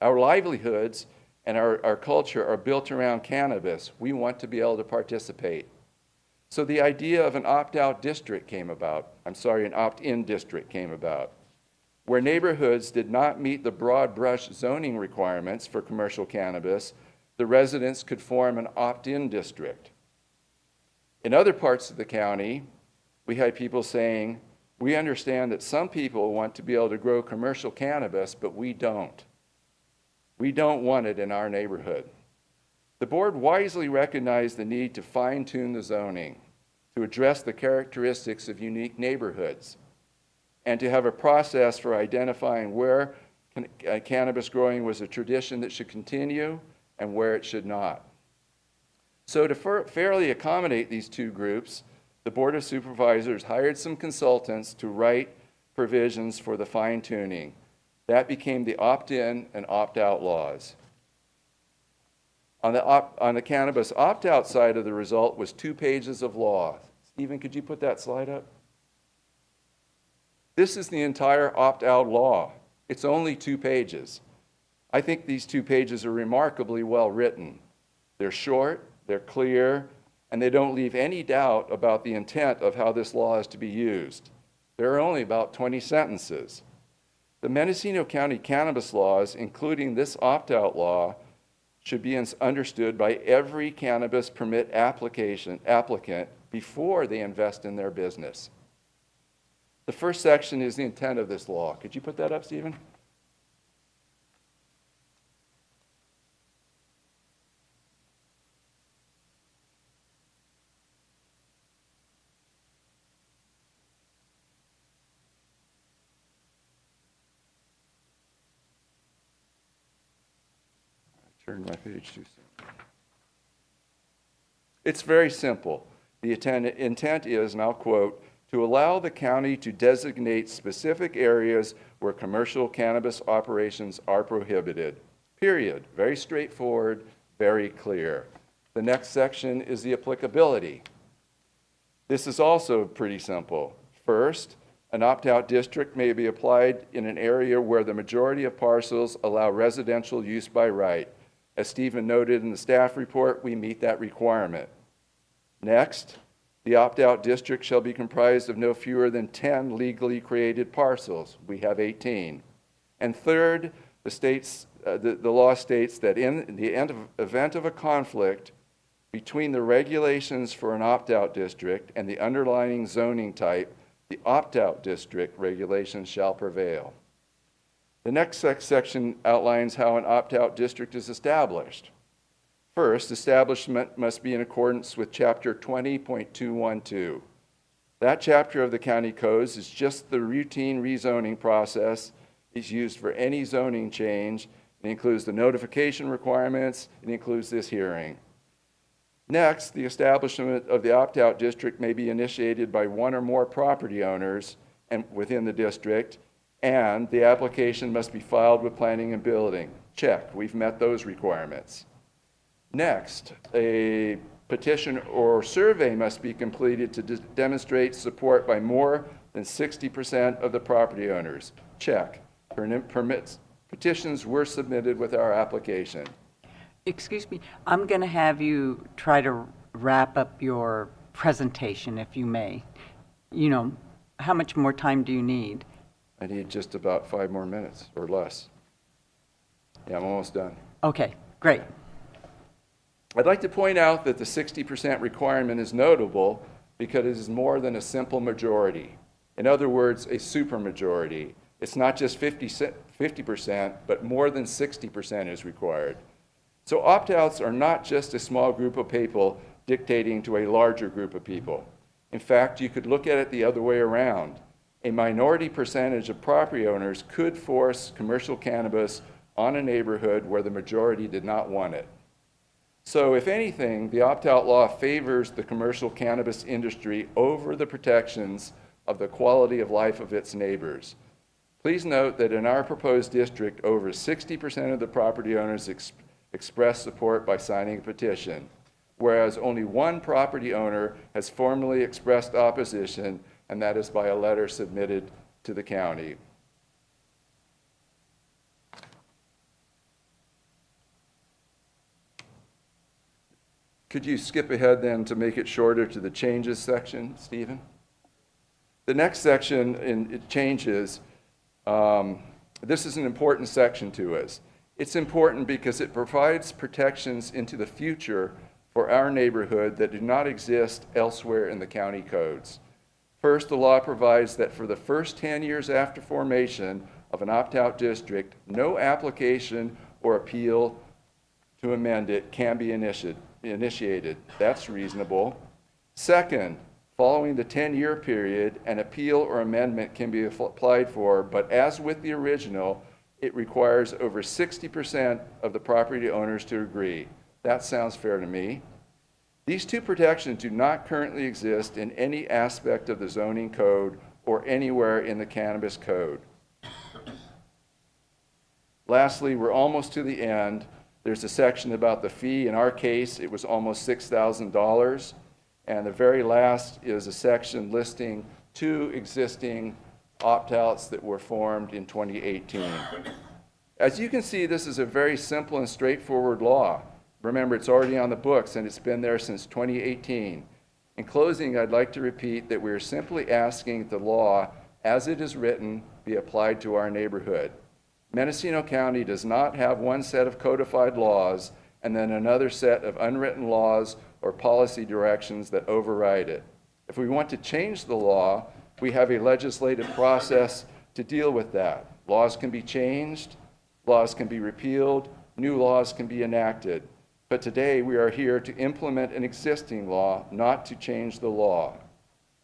Our livelihoods and our culture are built around cannabis. We want to be able to participate. So the idea of an opt-out district came about. An opt-in district came about, where neighborhoods did not meet the broad brush zoning requirements for commercial cannabis. The residents could form an opt-in district. In other parts of the county, we had people saying, we understand that some people want to be able to grow commercial cannabis, but we don't. We don't want it in our neighborhood. The board wisely recognized the need to fine-tune the zoning to address the characteristics of unique neighborhoods and to have a process for identifying where cannabis growing was a tradition that should continue and where it should not. So to fairly accommodate these two groups, the Board of Supervisors hired some consultants to write provisions for the fine-tuning. That became the opt-in and opt-out laws. On the cannabis opt-out side of the result was 2 pages of law. Stephen, could you put that slide up? This is the entire opt-out law. It's only 2 pages. I think these 2 pages are remarkably well written. They're short, they're clear, and they don't leave any doubt about the intent of how this law is to be used. There are only about 20 sentences. The Mendocino County cannabis laws, including this opt-out law, should be understood by every cannabis permit applicant before they invest in their business. The first section is the intent of this law. Could you put that up, Stephen? Turned my page too soon. It's very simple. The intent is, and I'll quote, to allow the county to designate specific areas where commercial cannabis operations are prohibited. Period. Very straightforward, very clear. The next section is the applicability. This is also pretty simple. First, an opt-out district may be applied in an area where the majority of parcels allow residential use by right. As Stephen noted in the staff report, we meet that requirement. Next, the opt-out district shall be comprised of no fewer than 10 legally created parcels. We have 18. And third, the law states that in the event of a conflict between the regulations for an opt-out district and the underlying zoning type, the opt-out district regulations shall prevail. The next section outlines how an opt-out district is established. First, establishment must be in accordance with Chapter 20.212. That chapter of the county codes is just the routine rezoning process. It's used for any zoning change. It includes the notification requirements. It includes this hearing. Next, the establishment of the opt-out district may be initiated by one or more property owners and within the district, and the application must be filed with planning and building. Check, we've met those requirements. Next, a petition or survey must be completed to demonstrate support by more than 60% of the property owners. Check, petitions were submitted with our application. Excuse me, I'm going to have you try to wrap up your presentation, if you may. You know, how much more time do you need? I need just about 5 more minutes or less. Yeah, I'm almost done. Okay, great. I'd like to point out that the 60% requirement is notable because it is more than a simple majority. In other words, a supermajority. It's not just 50%, but more than 60% is required. So opt-outs are not just a small group of people dictating to a larger group of people. In fact, you could look at it the other way around. A minority percentage of property owners could force commercial cannabis on a neighborhood where the majority did not want it. So if anything, the opt-out law favors the commercial cannabis industry over the protections of the quality of life of its neighbors. Please note that in our proposed district, over 60% of the property owners expressed support by signing a petition, whereas only one property owner has formally expressed opposition, and that is by a letter submitted to the county. Could you skip ahead then to make it shorter to the changes section, Stephen? The next section in changes, this is an important section to us. It's important because it provides protections into the future for our neighborhood that do not exist elsewhere in the county codes. First, the law provides that for the first 10 years after formation of an opt-out district, no application or appeal to amend it can be initiated. That's reasonable. Second, following the 10-year period, an appeal or amendment can be applied for, but as with the original, it requires over 60% of the property owners to agree. That sounds fair to me. These two protections do not currently exist in any aspect of the zoning code or anywhere in the cannabis code. Lastly, we're almost to the end. There's a section about the fee. In our case, it was almost $6,000. And the very last is a section listing 2 existing opt-outs that were formed in 2018. As you can see, this is a very simple and straightforward law. Remember, it's already on the books and it's been there since 2018. In closing, I'd like to repeat that we are simply asking the law, as it is written, be applied to our neighborhood. Mendocino County does not have one set of codified laws and then another set of unwritten laws or policy directions that override it. If we want to change the law, we have a legislative process to deal with that. Laws can be changed, laws can be repealed, new laws can be enacted. But today we are here to implement an existing law, not to change the law.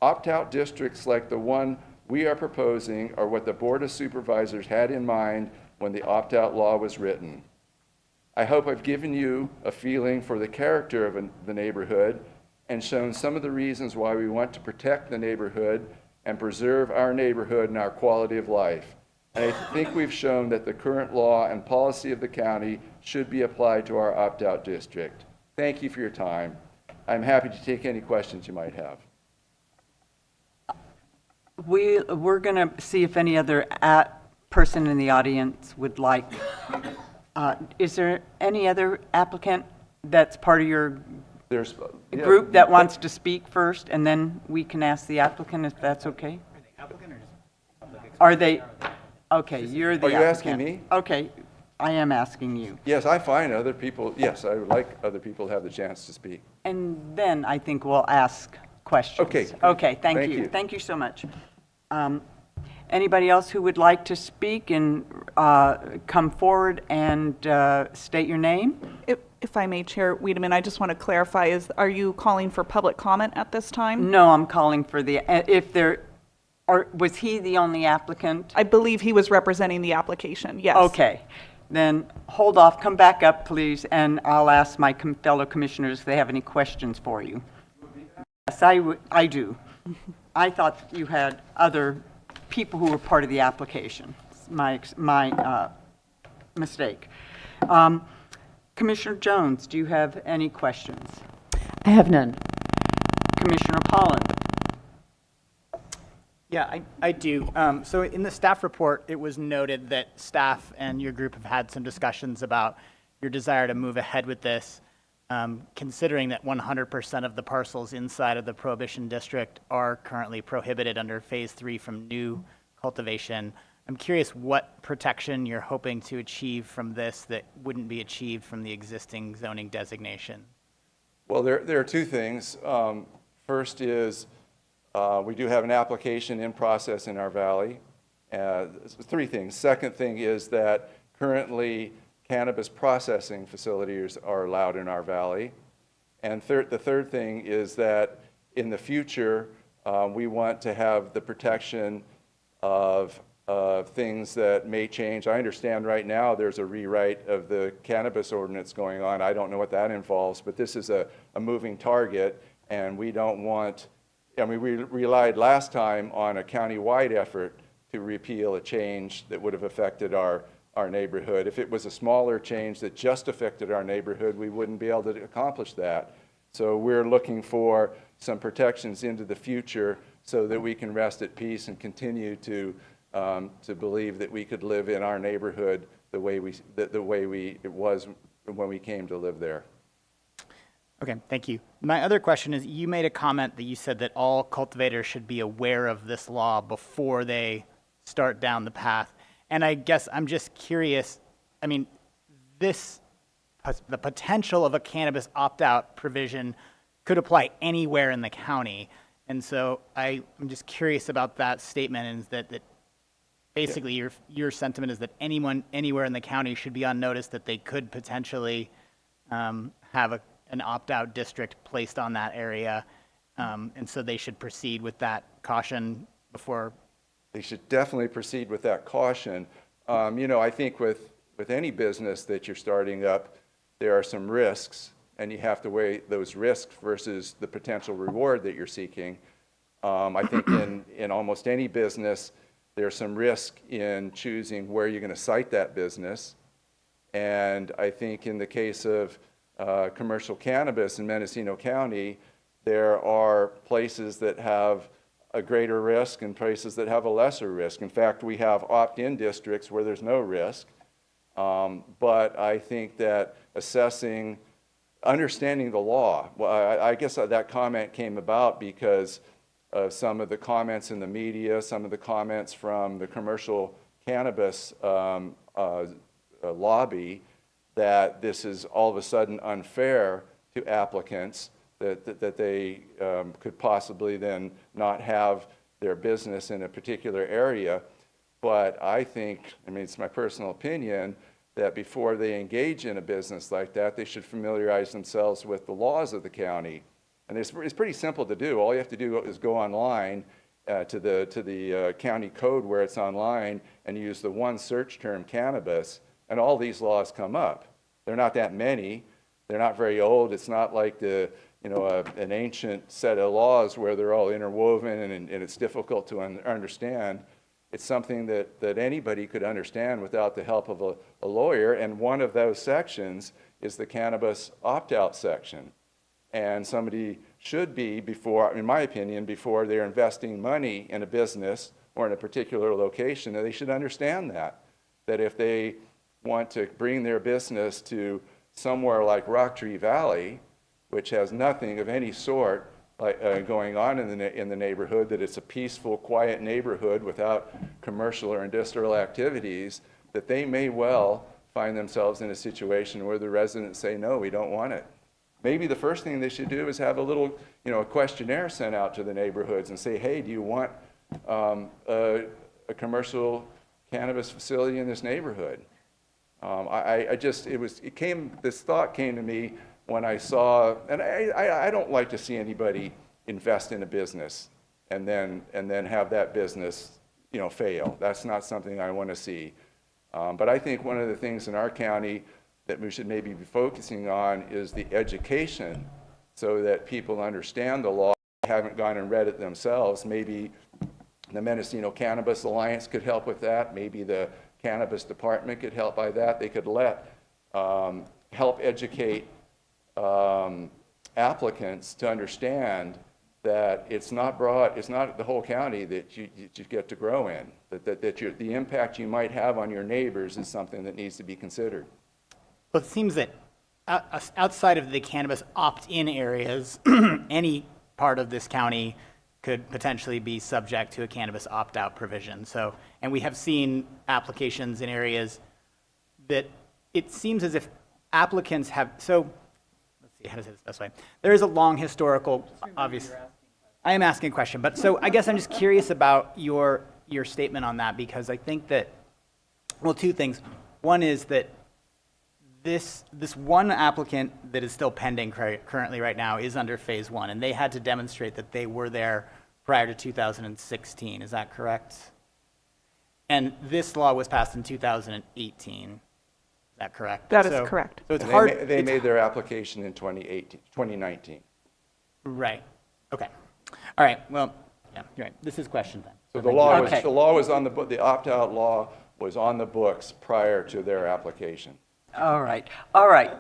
Opt-out districts like the one we are proposing are what the Board of Supervisors had in mind when the opt-out law was written. I hope I've given you a feeling for the character of the neighborhood and shown some of the reasons why we want to protect the neighborhood and preserve our neighborhood and our quality of life. And I think we've shown that the current law and policy of the county should be applied to our opt-out district. Thank you for your time. I'm happy to take any questions you might have. We're going to see if any other person in the audience would like. Is there any other applicant that's part of your group that wants to speak first, and then we can ask the applicant if that's okay? Are they applicant or just public? Are they? Okay, you're the applicant. Are you asking me? Okay, I am asking you. Yes, I find other people, yes, I would like other people to have the chance to speak. And then I think we'll ask questions. Okay. Okay, thank Thank you. you. Thank you so much. Anybody else who would like to speak and come forward and state your name? If I may, Chair Wiedemann, I just want to clarify, are you calling for public comment at this time? No, I'm calling for was he the only applicant? I believe he was representing the application, yes. Okay, then hold off, come back up, please, and I'll ask my fellow commissioners if they have any questions for you. Yes, I do. I thought you had other people who were part of the application. My mistake. Commissioner Jones, do you have any questions? I have none. Commissioner Pollan? Yeah, I do. So in the staff report, it was noted that staff and your group have had some discussions about your desire to move ahead with this, considering that 100% of the parcels inside of the Prohibition District are currently prohibited under Phase 3 from new cultivation. I'm curious what protection you're hoping to achieve from this that wouldn't be achieved from the existing zoning designation. Well, there are two things. First is we do have an application in process in our valley. Three things. Second thing is that currently cannabis processing facilities are allowed in our valley. And the third thing is that in the future, we want to have the protection of things that may change. I understand right now there's a rewrite of the cannabis ordinance going on. I don't know what that involves, but this is a moving target, and we don't want, I mean, we relied last time on a county-wide effort to repeal a change that would have affected our neighborhood. If it was a smaller change that just affected our neighborhood, we wouldn't be able to accomplish that. So we're looking for some protections into the future so that we can rest at peace and continue to believe that we could live in our neighborhood the way it was when we came to live there. Okay, thank you. My other question is, you made a comment that you said that all cultivators should be aware of this law before they start down the path. And I guess I'm just curious, I mean, the potential of a cannabis opt-out provision could apply anywhere in the county. And so I'm just curious about that statement, and that basically your sentiment is that anyone anywhere in the county should be on notice that they could potentially have an opt-out district placed on that area, and so they should proceed with that caution before. They should definitely proceed with that caution. You know, I think with any business that you're starting up, there are some risks, and you have to weigh those risks versus the potential reward that you're seeking. I think in almost any business, there's some risk in choosing where you're going to site that business. And I think in the case of commercial cannabis in Mendocino County, there are places that have a greater risk and places that have a lesser risk. In fact, we have opt-in districts where there's no risk. But I think that understanding the law, well, I guess that comment came about because of some of the comments in the media, some of the comments from the commercial cannabis lobby, that this is all of a sudden unfair to applicants, that they could possibly then not have their business in a particular area. But I think, I mean, it's my personal opinion, that before they engage in a business like that, they should familiarize themselves with the laws of the county. And it's pretty simple to do. All you have to do is go online to the county code where it's online and use the one search term, cannabis, and all these laws come up. They're not that many. They're not very old. It's not like an ancient set of laws where they're all interwoven and it's difficult to understand. It's something that anybody could understand without the help of a lawyer. And one of those sections is the cannabis opt-out section. And somebody should be, in my opinion, before they're investing money in a business or in a particular location, they should understand that if they want to bring their business to somewhere like Rocktree Valley, which has nothing of any sort going on in the neighborhood, that it's a peaceful, quiet neighborhood without commercial or industrial activities, that they may well find themselves in a situation where the residents say, no, we don't want it. Maybe the first thing they should do is have a little, a questionnaire sent out to the neighborhoods and say, hey, do you want a commercial cannabis facility in this neighborhood? This thought came to me when I saw, and I don't like to see anybody invest in a business and then have that business, fail. That's not something I want to see. But I think one of the things in our county that we should maybe be focusing on is the education, so that people understand the law, haven't gone and read it themselves. Maybe the Mendocino Cannabis Alliance could help with that. Maybe the Cannabis Department could help by that. They could help educate applicants to understand that it's not the whole county that you get to grow in, that the impact you might have on your neighbors is something that needs to be considered. Well, it seems that outside of the cannabis opt-in areas, any part of this county could potentially be subject to a cannabis opt-out provision. So, and we have seen applications in areas that it seems as if applicants have, so let's see, how to say this best way. There is a long historical, obvious, I am asking a question, but so I guess I'm just curious about your statement on that, because I think that, well, two things. One is that this one applicant that is still pending currently right now is under phase one, and they had to demonstrate that they were there prior to 2016. Is that correct? And this law was passed in 2018. Is that correct? That is correct. So it's And hard. They made their application in 2019. Right. Okay. All right. Well, yeah, you're right. This is question time. So the law was on the book. The opt-out law was on the books prior to their application. All right. All right.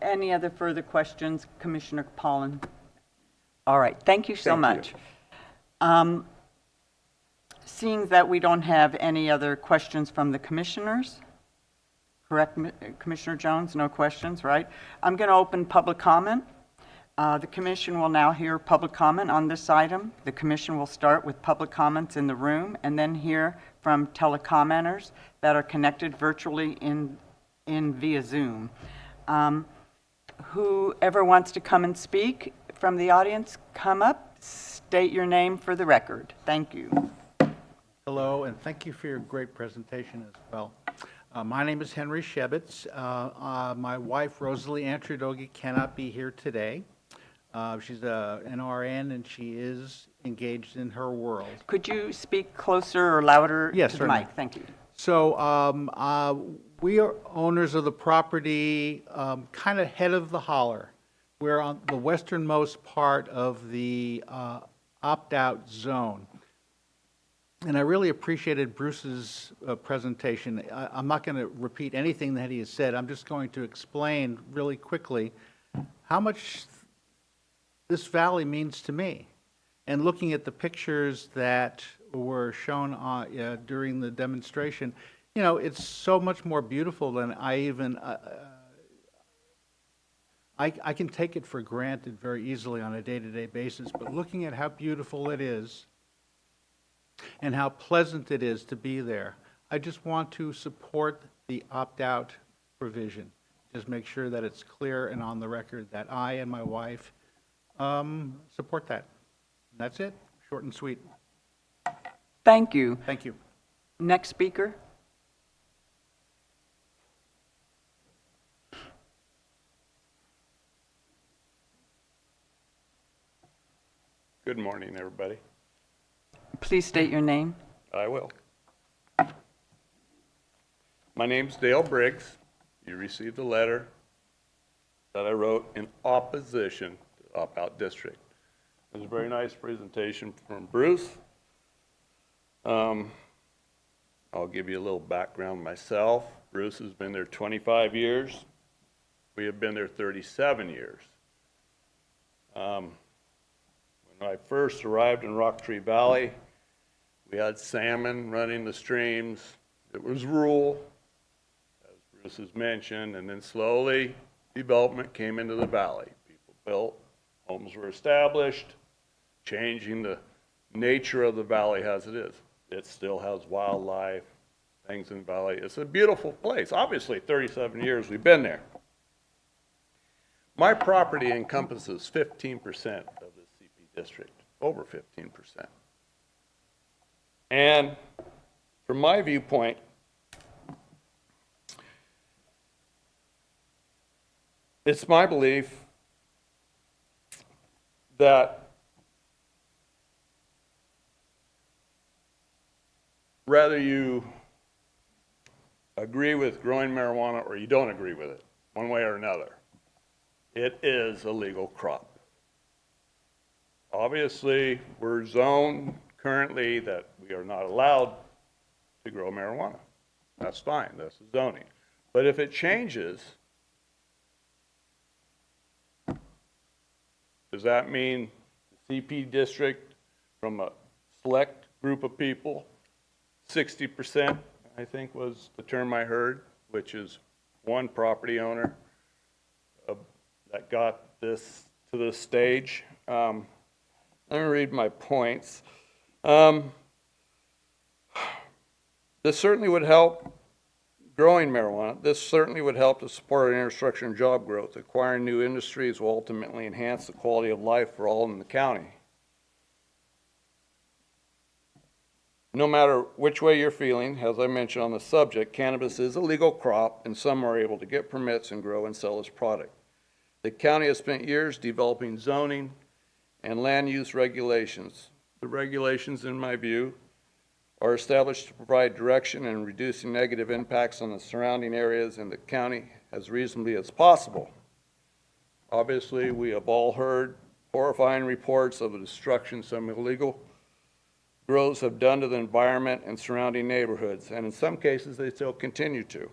Any other further questions, Commissioner Pollan? All right. Thank you so much. Seeing that we don't have any other questions from the commissioners, correct, Commissioner Jones? No questions, right? I'm going to open public comment. The commission will now hear public comment on this item. The commission will start with public comments in the room and then hear from telecommenters that are connected virtually in via Zoom. Whoever wants to come and speak from the audience, come up, state your name for the record. Thank you. Hello, and thank you for your great presentation as well. My name is Henry Shebitz. My wife, Rosalie Antradogi, cannot be here today. She's an RN, and she is engaged in her world. Could you speak closer or louder Yes, to the certainly. mic? Thank you. So We are owners of the property kind of head of the holler. We're on the westernmost part of the opt-out zone. And I really appreciated Bruce's presentation. I'm not going to repeat anything that he has said. I'm just going to explain really quickly how much this valley means to me. And looking at the pictures that were shown during the demonstration, you know, it's so much more beautiful than I even, I can take it for granted very easily on a day-to-day basis, but looking at how beautiful it is and how pleasant it is to be there, I just want to support the opt-out provision. Just make sure that it's clear and on the record that I and my wife support that. And that's it, short and sweet. Thank you. Thank you. Next speaker. Good morning, everybody. Please state your name. I will. My name's Dale Briggs. You received a letter that I wrote in opposition to the opt-out district. It was a very nice presentation from Bruce. I'll give you a little background myself. Bruce has been there 25 years. We have been there 37 years. When I first arrived in Rocktree Valley, we had salmon running the streams. It was rural, as Bruce has mentioned, and then slowly development came into the valley. People built, homes were established, changing the nature of the valley as it is. It still has wildlife, things in the valley. It's a beautiful place. Obviously, 37 years we've been there. My property encompasses 15% of the CP district, over 15%. And from my viewpoint, it's my belief that whether you agree with growing marijuana or you don't agree with it, one way or another, it is a legal crop. Obviously, we're zoned currently that we are not allowed to grow marijuana. That's fine, that's the zoning. But if it changes, does that mean the CP district from a select group of people, 60%, I think was the term I heard, which is one property owner that got this to this stage? Let me read my points. This certainly would help growing marijuana. This certainly would help to support our infrastructure and job growth. Acquiring new industries will ultimately enhance the quality of life for all in the county. No matter which way you're feeling, as I mentioned on the subject, cannabis is a legal crop and some are able to get permits and grow and sell this product. The county has spent years developing zoning and land use regulations. The regulations, in my view, are established to provide direction and reducing negative impacts on the surrounding areas in the county as reasonably as possible. Obviously, we have all heard horrifying reports of the destruction some illegal grows have done to the environment and surrounding neighborhoods, and in some cases they still continue to.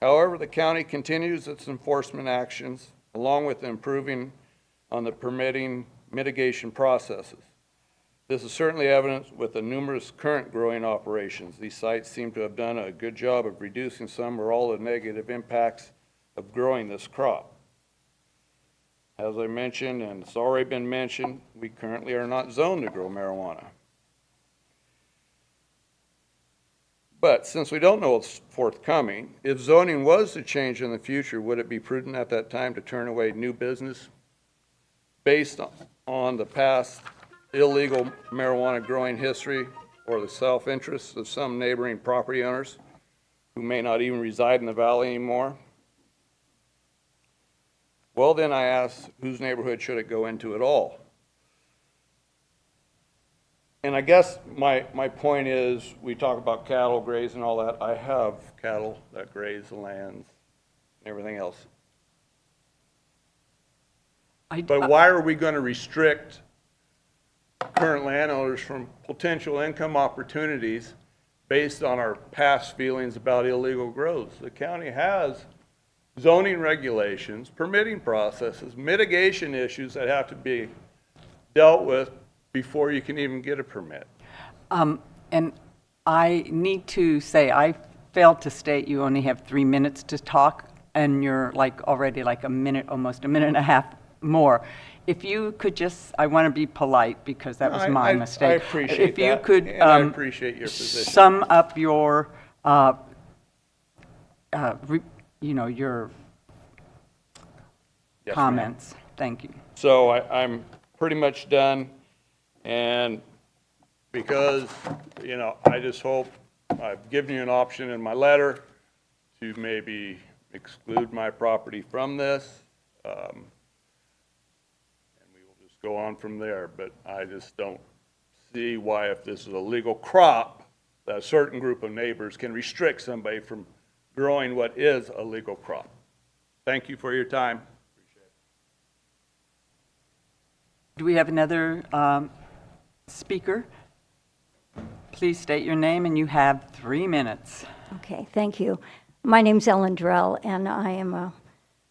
However, the county continues its enforcement actions along with improving on the permitting mitigation processes. This is certainly evident with the numerous current growing operations. These sites seem to have done a good job of reducing some or all the negative impacts of growing this crop. As I mentioned, and it's already been mentioned, we currently are not zoned to grow marijuana. But since we don't know what's forthcoming, if zoning was to change in the future, would it be prudent at that time to turn away new business based on the past illegal marijuana growing history or the self-interest of some neighboring property owners who may not even reside in the valley anymore? Well, then I ask, whose neighborhood should it go into at all? And I guess my point is, we talk about cattle graze and all that. I have cattle that graze the lands and everything else. But why are we going to restrict current landowners from potential income opportunities based on our past feelings about illegal grows? The county has zoning regulations, permitting processes, mitigation issues that have to be dealt with before you can even get a permit. And I need to say, I failed to state you only have 3 minutes to talk, and you're like already like a minute, almost a minute and a half more. If you could just, I want to be polite because that was my mistake. I appreciate that. If you could and I appreciate your position. sum up your, your Yes, comments. Thank you. So I'm pretty much done, and because, I just hope I've given you an option in my letter to maybe exclude my property from this, and we will just go on from there. But I just don't see why, if this is a legal crop, that a certain group of neighbors can restrict somebody from growing what is a legal crop. Thank you for your time. Do we have another speaker? Please state your name, and you have 3 minutes. Okay, thank you. My name's Ellen Drell, and I am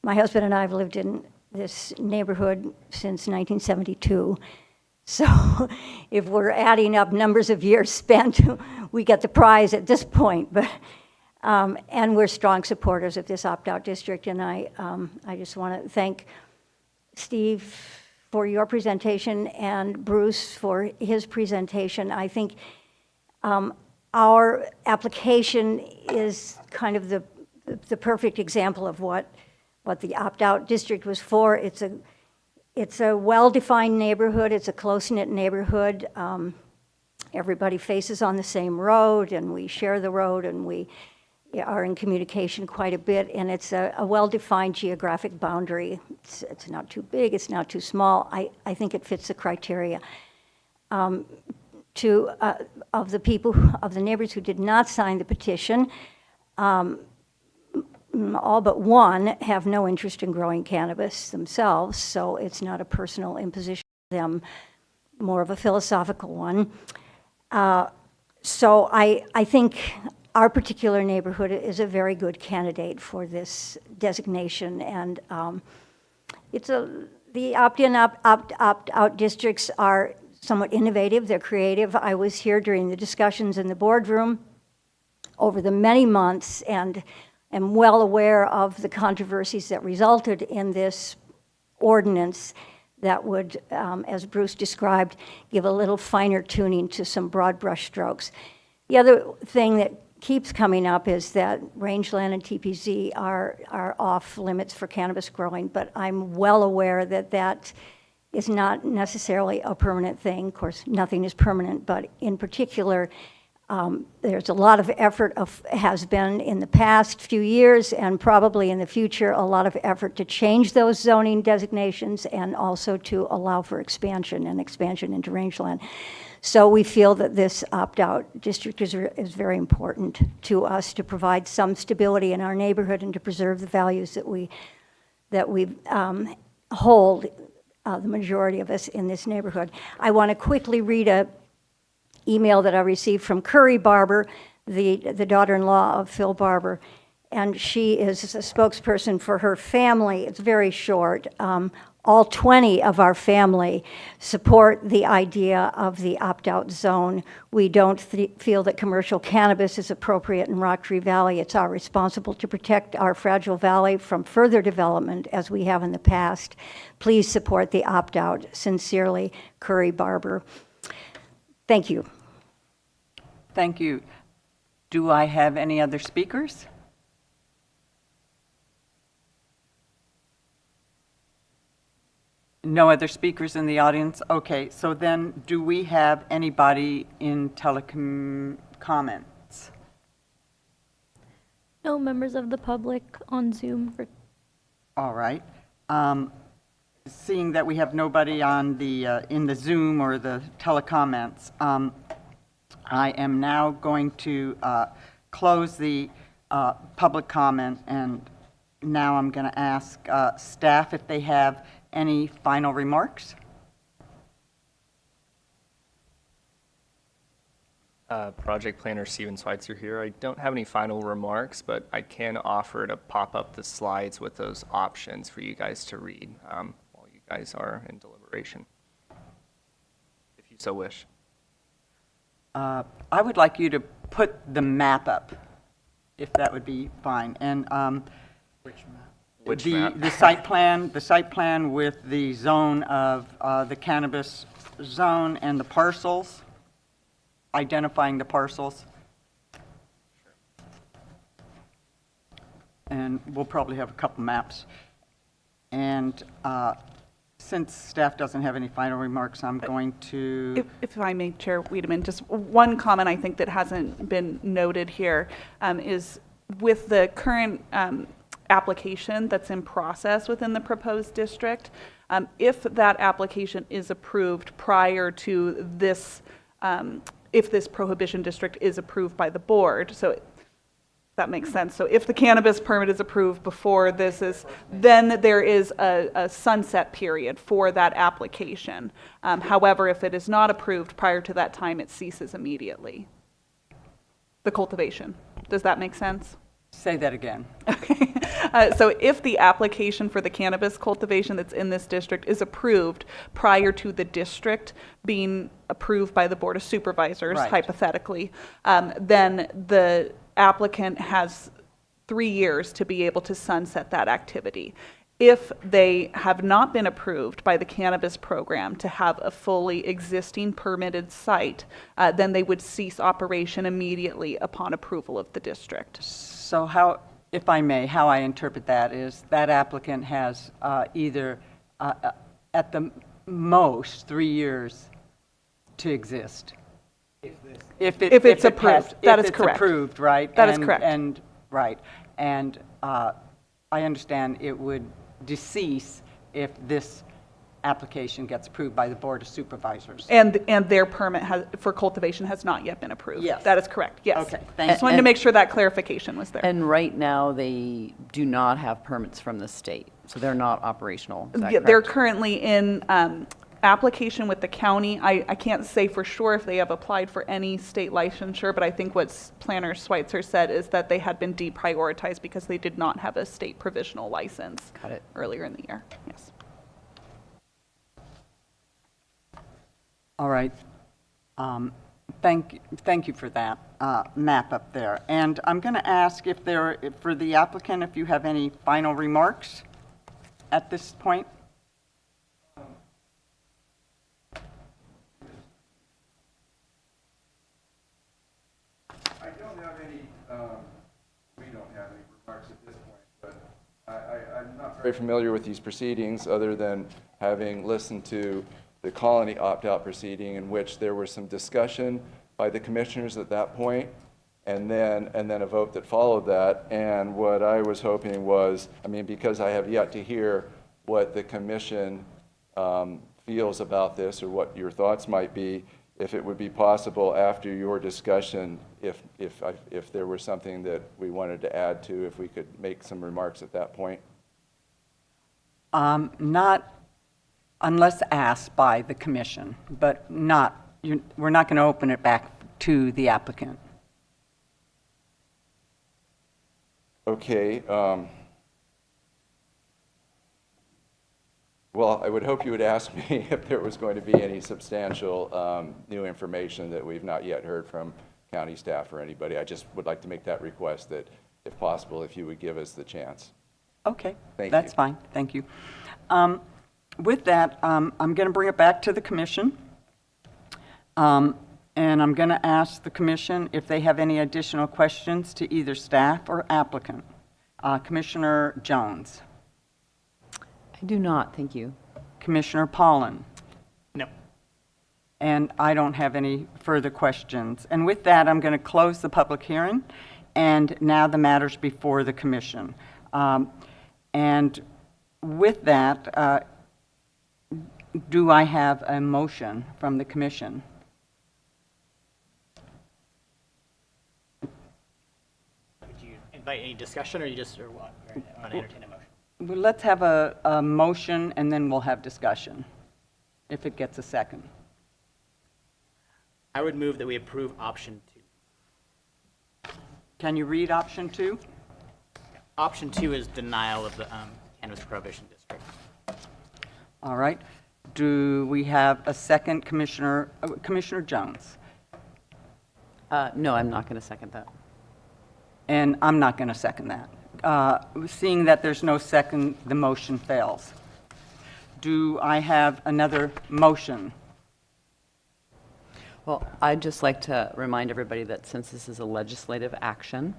my husband and I have lived in this neighborhood since 1972. So if we're adding up numbers of years spent, we get the prize at this point. But and we're strong supporters of this opt-out district, and I just want to thank Steve for your presentation and Bruce for his presentation. I think our application is kind of the perfect example of what the opt-out district was for. It's a well-defined neighborhood. It's a close-knit neighborhood. Everybody faces on the same road, and we share the road, and we are in communication quite a bit, and it's a well-defined geographic boundary. It's not too big, it's not too small. I think it fits the criteria. Of the people, of the neighbors who did not sign the petition, all but one have no interest in growing cannabis themselves, so it's not a personal imposition of them, more of a philosophical one. So I think our particular neighborhood is a very good candidate for this designation, and the opt-in, opt-out districts are somewhat innovative, they're creative. I was here during the discussions in the boardroom over the many months and am well aware of the controversies that resulted in this ordinance that would, as Bruce described, give a little finer tuning to some broad brush strokes. The other thing that keeps coming up is that rangeland and TPZ are off limits for cannabis growing, but I'm well aware that that is not necessarily a permanent thing. Of course, nothing is permanent, but in particular, there's a lot of effort has been in the past few years and probably in the future, a lot of effort to change those zoning designations and also to allow for expansion into rangeland. So we feel that this opt-out district is very important to us to provide some stability in our neighborhood and to preserve the values that we hold, the majority of us in this neighborhood. I want to quickly read a email that I received from Curry Barber, the daughter-in-law of Phil Barber, and she is a spokesperson for her family. It's very short. All 20 of our family support the idea of the opt-out zone. We don't feel that commercial cannabis is appropriate in Rock Tree Valley. It's our responsibility to protect our fragile valley from further development as we have in the past. Please support the opt-out. Sincerely, Curry Barber. Thank you. Thank you. Do I have any other speakers? No other speakers in the audience? Okay, so then do we have anybody in comments? No members of the public on Zoom. All right. seeing that we have nobody on the, in the Zoom or the telecomments, I am now going to close the public comment, and now I'm going to ask staff if they have any final remarks. Project Planner Steven Schweitzer here. I don't have any final remarks, but I can offer to pop up the slides with those options for you guys to read while you guys are in deliberation, if you so wish. I would like you to put the map up, if that would be fine. And Which map? the site plan with the zone of the cannabis zone and the parcels, identifying the parcels. And we'll probably have a couple maps. And since staff doesn't have any final remarks, I'm going to... If I may, Chair Wiedemann, just one comment I think that hasn't been noted here is with the current application that's in process within the proposed district, if that application is approved prior to this, if this prohibition district is approved by the board, so that makes sense. So if the cannabis permit is approved before this is, then there is a sunset period for that application. However, if it is not approved prior to that time, it ceases immediately. The cultivation. Does that make sense? Say that again. Okay. So if the application for the cannabis cultivation that's in this district is approved prior to the district being approved by the Board of Supervisors, Right. hypothetically, then the applicant has 3 years to be able to sunset that activity. If they have not been approved by the cannabis program to have a fully existing permitted site, then they would cease operation immediately upon approval of the district. So how, if I may, how I interpret that is that applicant has either at the most 3 years to exist. If it's approved. That is correct. If it's approved, right? That is correct. And, right. And I understand it would decease if this application gets approved by the Board of Supervisors. And their permit for cultivation has not yet been approved. Yes. That is correct, yes. Okay, thank you. Just wanted to make sure that clarification was there. And right now, they do not have permits from the state, so they're not operational. Is that Yeah, they're correct? currently in application with the county. I can't say for sure if they have applied for any state licensure, but I think what Planner Schweitzer said is that they had been deprioritized because they did not have a state provisional license Got it. earlier in the year. Yes. All right. Thank you for that map up there. And I'm going to ask if for the applicant, if you have any final remarks at this point. I don't have any, we don't have any remarks at this point, but I'm not very familiar with these proceedings other than having listened to the colony opt-out proceeding in which there was some discussion by the commissioners at that point, and then a vote that followed that. And what I was hoping was, I mean, because I have yet to hear what the commission feels about this or what your thoughts might be, if it would be possible after your discussion, if there was something that we wanted to add to, if we could make some remarks at that point. Not unless asked by the commission, but we're not going to open it back to the applicant. Okay. Well, I would hope you would ask me if there was going to be any substantial new information that we've not yet heard from county staff or anybody. I just would like to make that request that, if possible, if you would give us the chance. Okay, Thank that's you. fine. Thank you. With that, I'm going to bring it back to the commission. And I'm going to ask the commission if they have any additional questions to either staff or applicant. Commissioner Jones. I do not, thank you. Commissioner Pollan. No. And I don't have any further questions. And with that, I'm going to close the public hearing. And now the matters before the commission. And with that, Do I have a motion from the commission? Would you invite any discussion, or you just, or what? Or want to entertain a motion? Well, let's have a motion, and then we'll have discussion, if it gets a second. I would move that we approve option 2. Can you read option 2? Option 2 is denial of the Cannabis Prohibition District. All right. Do we have a second, Commissioner Jones? No, I'm not going to second that. And I'm not going to second that. Seeing that there's no second, the motion fails. Do I have another motion? Well, I'd just like to remind everybody that since this is a legislative action,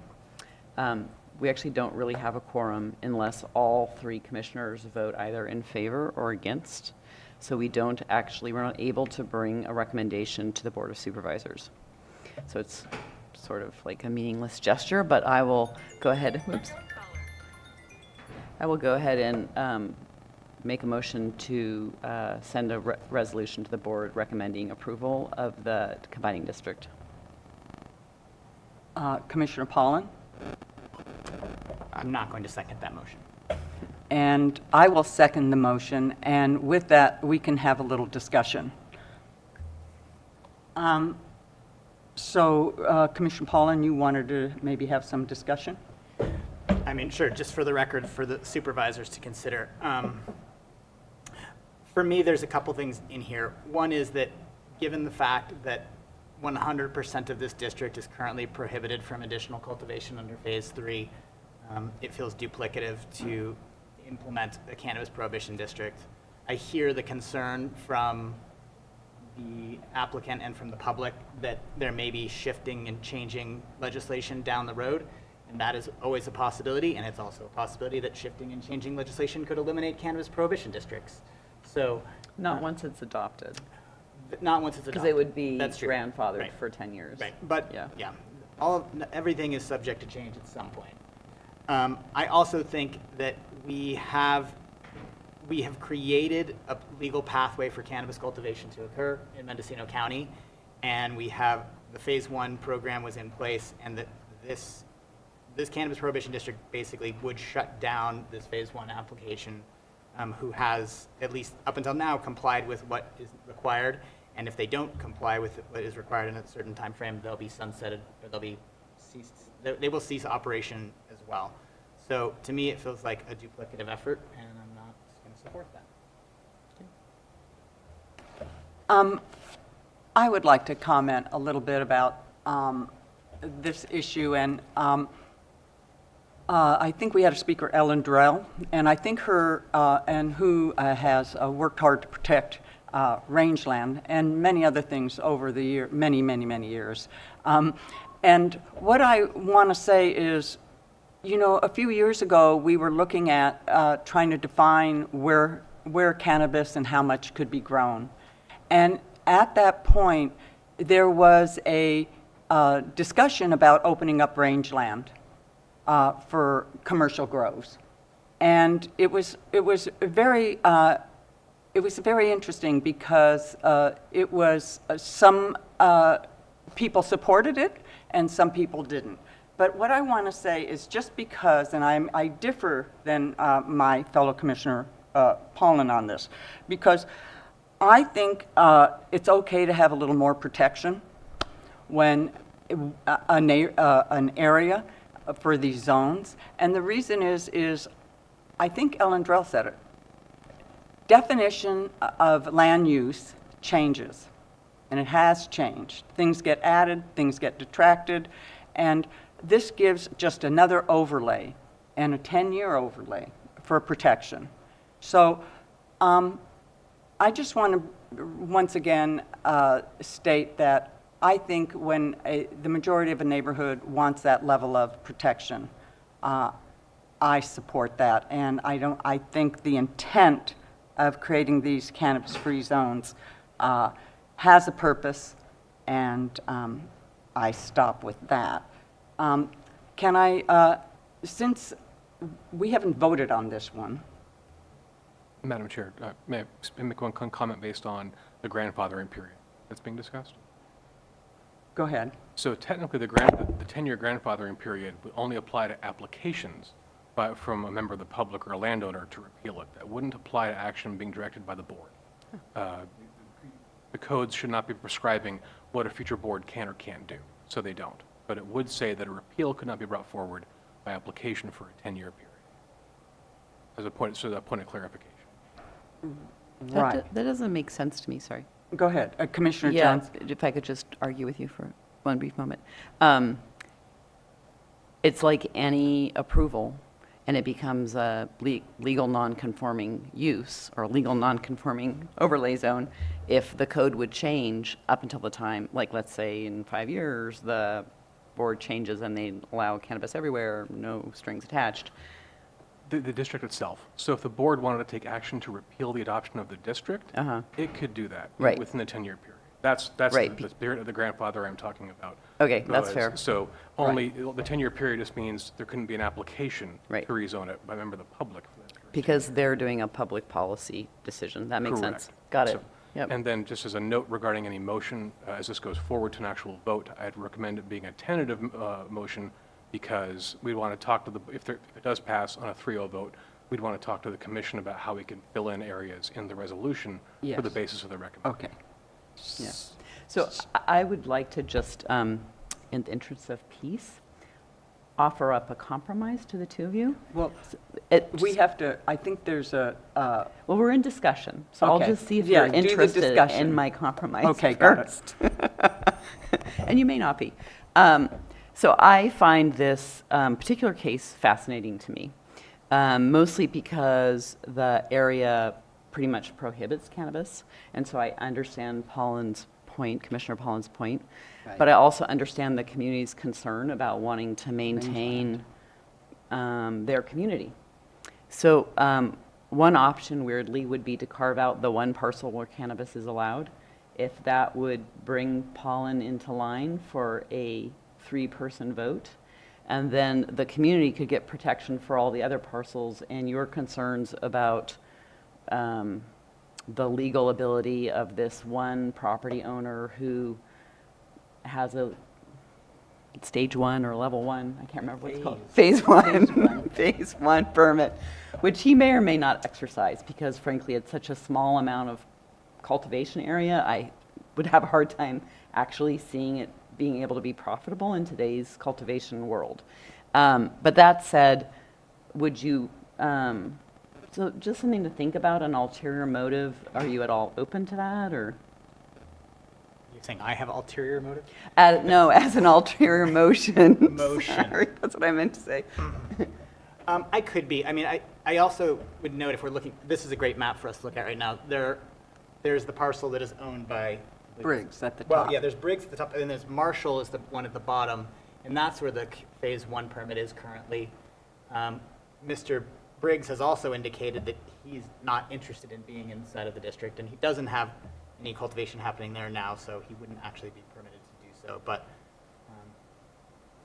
we actually don't really have a quorum unless all 3 commissioners vote either in favor or against. So we're not able to bring a recommendation to the Board of Supervisors. So it's sort of like a meaningless gesture, but I will go ahead, and make a motion to send a resolution to the board recommending approval of the combining district. Commissioner Pollan? I'm not going to second that motion. And I will second the motion, and with that, we can have a little discussion. Commissioner Pollan, you wanted to maybe have some discussion? I mean, sure, just for the record, for the supervisors to consider. For me, there's a couple things in here. One is that given the fact that 100% of this district is currently prohibited from additional cultivation under Phase 3, it feels duplicative to implement a cannabis prohibition district. I hear the concern from the applicant and from the public that there may be shifting and changing legislation down the road, and that is always a possibility, and it's also a possibility that shifting and changing legislation could eliminate cannabis prohibition districts. So, Not once it's adopted. not once it's adopted. Because they would be That's true. grandfathered Right. for 10 years. Right, but, Yeah. yeah, everything is subject to change at some point. I also think that we have created a legal pathway for cannabis cultivation to occur in Mendocino County, and we have, the Phase 1 program was in place, and that this cannabis prohibition district basically would shut down this Phase 1 application, who has, at least up until now, complied with what is required, and if they don't comply with what is required in a certain time frame, they'll be sunsetted, or they will cease operation as well. So to me, it feels like a duplicative effort, and I'm not going to support that. I would like to comment a little bit about this issue, and I think we had a speaker, Ellen Drell, and I think her, and who has worked hard to protect rangeland and many other things over the many years. And what I want to say is, you know, a few years ago, we were looking at trying to define where cannabis and how much could be grown. And at that point, there was a discussion about opening up rangeland for commercial grows. And it was very interesting because it was some people supported it and some people didn't. But what I want to say is just because, and I differ than my fellow Commissioner Pollan on this, because I think it's okay to have a little more protection when an area for these zones. And the reason is I think Ellen Drell said it. Definition of land use changes, and it has changed. Things get added, things get detracted, and this gives just another overlay, and a 10-year overlay for protection. So I just want to once again state that I think when the majority of a neighborhood wants that level of protection, I support that, and I think the intent of creating these cannabis-free zones has a purpose, and I stop with that. Can I, since we haven't voted on this one, Madam Chair, may I make one comment based on the grandfathering period that's being discussed? Go ahead. So technically, the 10-year grandfathering period would only apply to applications from a member of the public or a landowner to repeal it. That wouldn't apply to action being directed by the board. The codes should not be prescribing what a future board can or can't do, so they don't. But it would say that a repeal could not be brought forward by application for a 10-year period. As a point, so that point of clarification. Right. That doesn't make sense to me, sorry. Go ahead. Commissioner Yeah, Jones. if I could just argue with you for one brief moment. It's like any approval, and it becomes a legal non-conforming use or legal non-conforming overlay zone if the code would change up until the time, like let's say in 5 years, the board changes and they allow cannabis everywhere, no strings attached. The district itself. So if the board wanted to take action to repeal the adoption of the district, it could do that within the 10-year period. That's Right. the spirit of the grandfather I'm talking about. Okay, that's fair. So only the 10-year period just means there couldn't be an application Right. to rezone it by a member of the public. For that. Because they're doing a public policy decision. That makes sense. Correct. Got it. So- Yep. And then just as a note regarding any motion, as this goes forward to an actual vote, I'd recommend it being a tentative motion because we want to talk to if it does pass on a 3-0 vote, we'd want to talk to the commission about how we can fill in areas in the resolution for the basis of the recommendation. Okay. Yeah. So I would like to just, in the interest of peace, offer up a compromise to the two of you. Well, we have to, I think there's a... Well, we're in discussion, so I'll Okay. just see if Yeah, you're do the interested discussion. in my compromise Okay, got it. first. And you may not be. So I find this particular case fascinating to me, mostly because the area pretty much prohibits cannabis, and so I understand Commissioner Pollin's point, but I also understand the community's concern about wanting to maintain their community. So one option, weirdly, would be to carve out the one parcel where cannabis is allowed, if that would bring Pollen into line for a 3-person vote. And then the community could get protection for all the other parcels, and your concerns about the legal ability of this one property owner who has a stage 1 or level 1, I can't remember what it's called. Phase 1. Phase 1 permit, which he may or may not exercise because frankly it's such a small amount of cultivation area, I would have a hard time actually seeing it being able to be profitable in today's cultivation world. But that said, would you, so just something to think about, an ulterior motive, are you at all open to that, or? You're saying I have ulterior motive? No, as an ulterior motion. Motion. Sorry, that's what I meant to say. I could be. I mean, I also would note if we're looking, this is a great map for us to look at right now. There's the parcel that is owned by Briggs at the top. Well, yeah, there's Briggs at the top, and then there's Marshall is the one at the bottom, and that's where the Phase 1 permit is currently. Mr. Briggs has also indicated that he's not interested in being inside of the district, and he doesn't have any cultivation happening there now, so he wouldn't actually be permitted to do so. But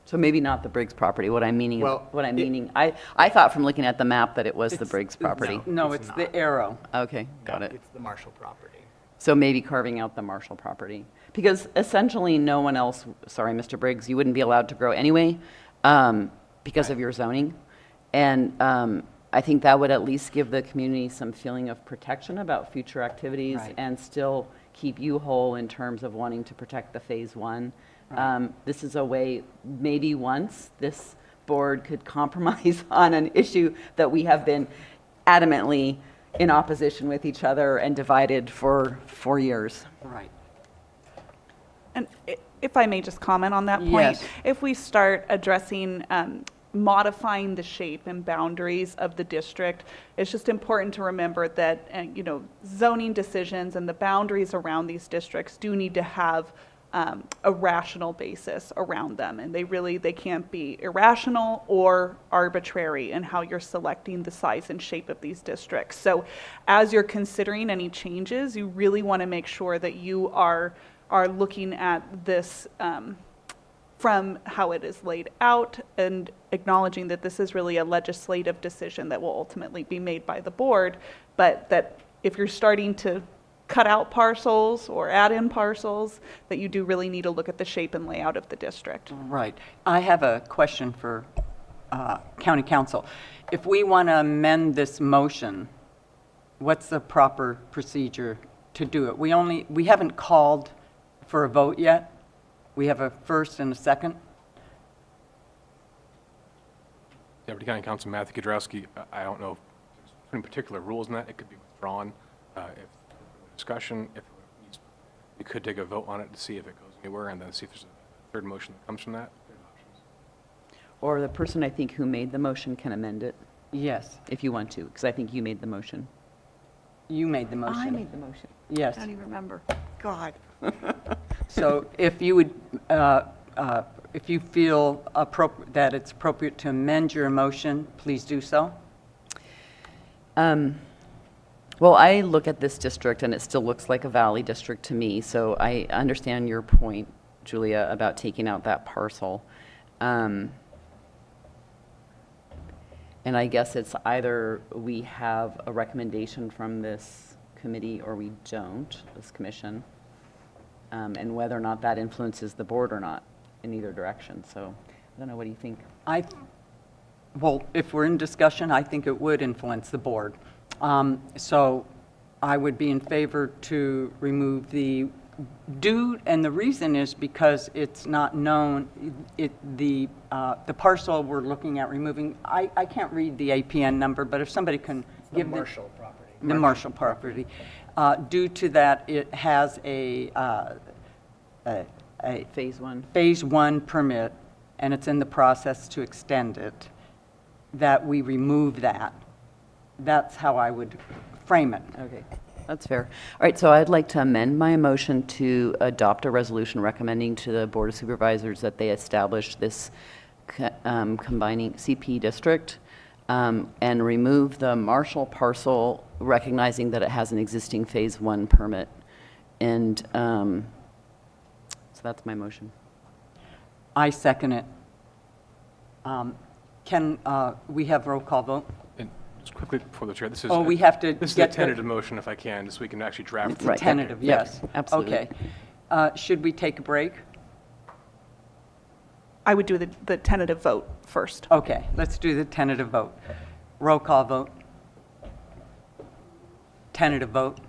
So maybe not the Briggs property. What I'm meaning, Well, I thought from looking at the map that it was the Briggs property. No, it's the arrow. Okay, got it. it's the Marshall property. So maybe carving out the Marshall property. Because essentially no one else, sorry, Mr. Briggs, you wouldn't be allowed to grow anyway because of your zoning. And I think that would at least give the community some feeling of protection about future activities and still keep you whole in terms of wanting to protect the Phase 1. This is a way, maybe once this board could compromise on an issue that we have been adamantly in opposition with each other and divided for 4 years. Right. And if I may just comment on that point, Yes. if we start addressing modifying the shape and boundaries of the district, it's just important to remember that zoning decisions and the boundaries around these districts do need to have a rational basis around them, and they can't be irrational or arbitrary in how you're selecting the size and shape of these districts. So as you're considering any changes, you really want to make sure that you are looking at this from how it is laid out and acknowledging that this is really a legislative decision that will ultimately be made by the board, but that if you're starting to cut out parcels or add in parcels, that you do really need to look at the shape and layout of the district. Right. I have a question for County Council. If we want to amend this motion, what's the proper procedure to do it? We haven't called for a vote yet. We have a first and a second. Deputy County Council Matthew Kudrowski, I don't know if there's any particular rules in that. It could be withdrawn if discussion. If you could take a vote on it to see if it goes anywhere, and then see if there's a third motion that comes from that. Or the person I think who made the motion can amend it. Yes. If you want to, because I think you made the motion. You made the motion. I made the motion. Yes. I don't even remember. God. So if you would, if you feel that it's appropriate to amend your motion, please do so. Well, I look at this district and it still looks like a valley district to me, so I understand your point, Julia, about taking out that parcel. And I guess it's either we have a recommendation from this committee or we don't, this commission, and whether or not that influences the board or not in either direction. So I don't know, what do you think? Well, if we're in discussion, I think it would influence the board. So I would be in favor to remove the and the reason is because it's not known, the parcel we're looking at removing, I can't read the APN number, but if somebody can give the Marshall property. The Marshall property. Due to that, it has a Phase 1 permit, and it's in the process to extend it, that we remove that. That's how I would frame it. Okay, that's fair. All right, so I'd like to amend my motion to adopt a resolution recommending to the Board of Supervisors that they establish this combining CP district and remove the Marshall parcel, recognizing that it has an existing Phase 1 permit. And so that's my motion. I second it. Can we have roll call vote? And just quickly before the chair, this is we have to this is get a tentative motion, if I can, just so we can actually draft. It's a tentative, yes. Absolutely. Okay. Should we take a break? I would do the tentative vote first. Okay, let's do the tentative vote. Roll call vote. Tentative vote.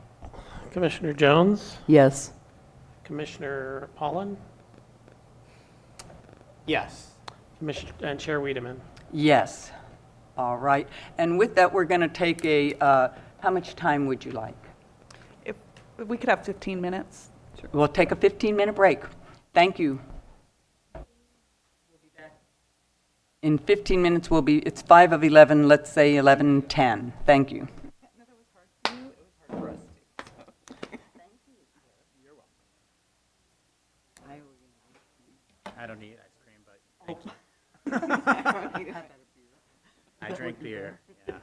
Commissioner Jones? Yes. Commissioner Pollan? Yes. Commissioner and Chair Wiedemann? Yes. All right. And with that, we're going to take a, how much time would you like? If we could have 15 minutes. We'll take a 15-minute break. Thank you. In 15 minutes, it's 5 of 11, let's say 11:10. Thank you. I don't need ice cream, but thank you. I drink beer. Yeah.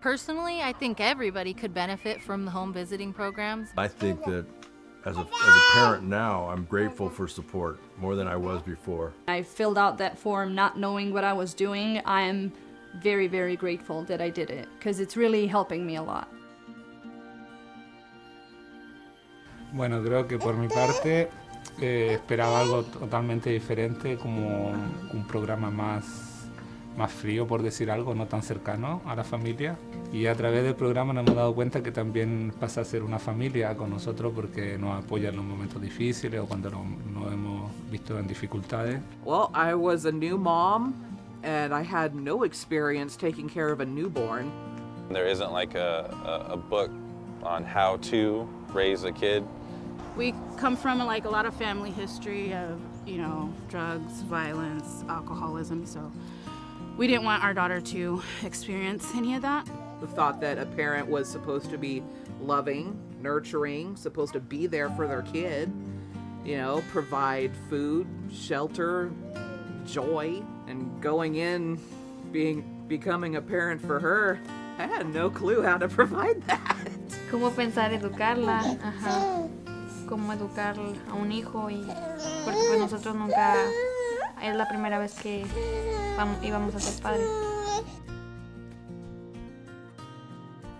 Personally, I think everybody could benefit from the home visiting programs. I think that as a parent now, I'm grateful for support more than I was before. I filled out that form not knowing what I was doing. I am very, very grateful that I did it because it's really helping me a lot. Bueno, creo que por mi parte esperaba algo totalmente diferente, como un programa más frío, por decir algo, no tan cercano a la familia. Y a través del programa nos hemos dado cuenta que también pasa a ser una familia con nosotros porque nos apoya en los momentos difíciles o cuando nos hemos visto en dificultades. Well, I was a new mom and I had no experience taking care of a newborn. There isn't like a book on how to raise a kid. We come from like a lot of family history of, you know, drugs, violence, alcoholism, so we didn't want our daughter to experience any of that. The thought that a parent was supposed to be loving, nurturing, supposed to be there for their kid, you know, provide food, shelter, joy, and going in, becoming a parent for her, I had no clue how to provide that. Cómo pensar educarla, ajá. Cómo educar a un hijo y porque pues nosotros nunca es la primera vez que íbamos a ser padres.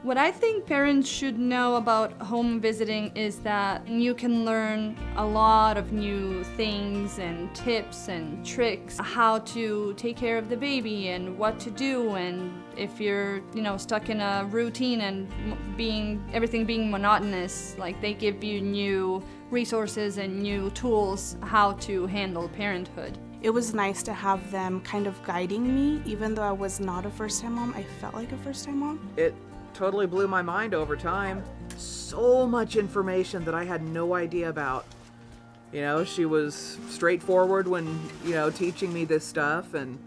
What I think parents should know about home visiting is that you can learn a lot of new things and tips and tricks, how to take care of the baby and what to do, and if you're, you know, stuck in a routine and everything being monotonous, like they give you new resources and new tools how to handle parenthood. It was nice to have them kind of guiding me, even though I was not a first-time mom. I felt like a first-time mom. It totally blew my mind over time. So much information that I had no idea about. You know, she was straightforward when, you know, teaching me this stuff and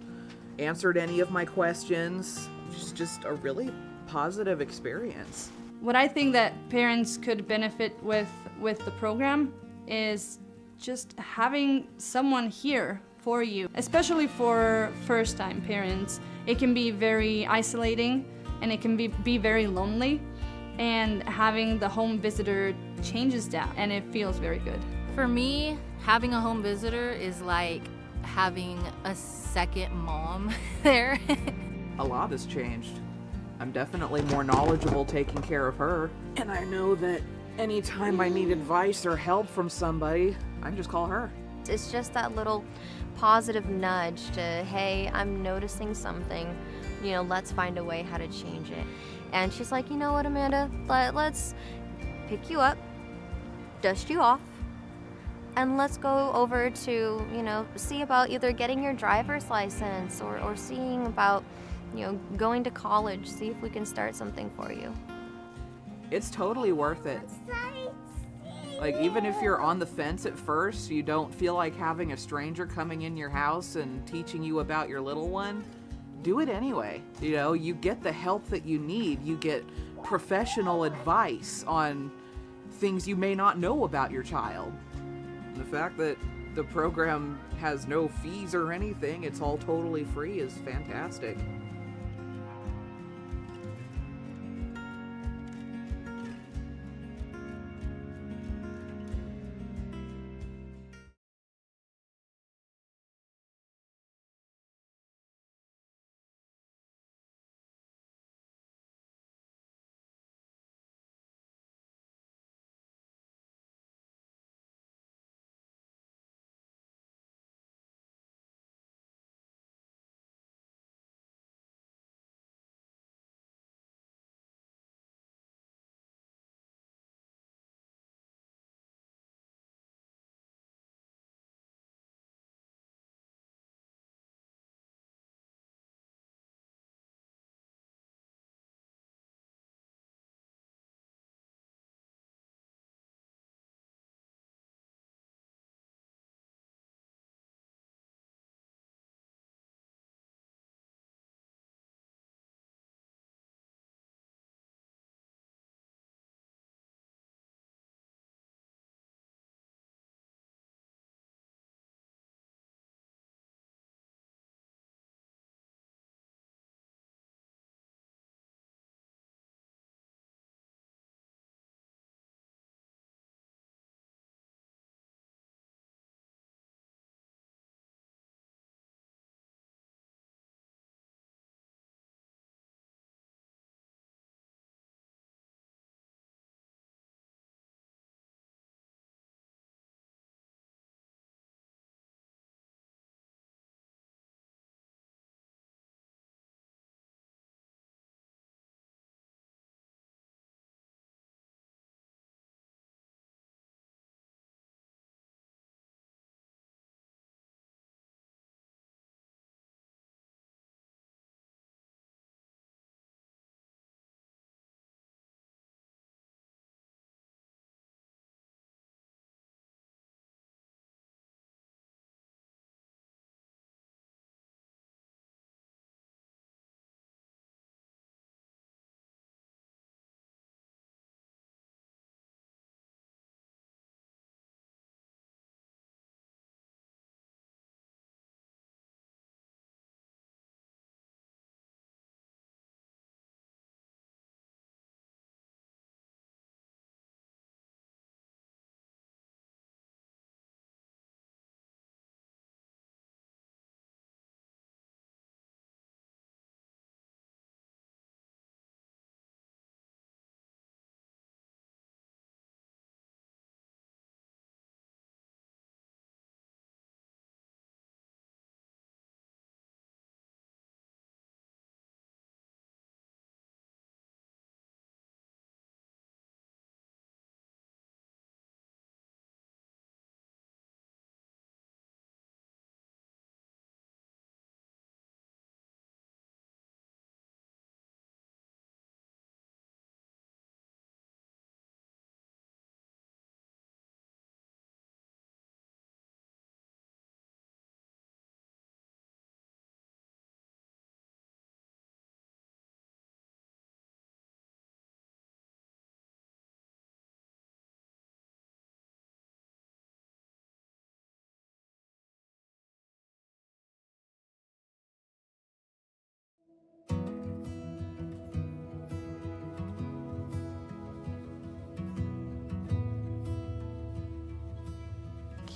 answered any of my questions. It's just a really positive experience. What I think that parents could benefit with the program is just having someone here for you, especially for first-time parents. It can be very isolating and it can be very lonely, and having the home visitor changes that and it feels very good. For me, having a home visitor is like having a second mom there. A lot has changed. I'm definitely more knowledgeable taking care of her. And I know that anytime I need advice or help from somebody, I can just call her. It's just that little positive nudge to, hey, I'm noticing something, you know, let's find a way how to change it. And she's like, you know what, Amanda, let's pick you up, dust you off, and let's go over to, you know, see about either getting your driver's license or seeing about, you know, going to college, see if we can start something for you. It's totally worth it. Like, even if you're on the fence at first, you don't feel like having a stranger coming in your house and teaching you about your little one, do it anyway. You know, you get the help that you need. You get professional advice on things you may not know about your child. And the fact that the program has no fees or anything, it's all totally free, is fantastic.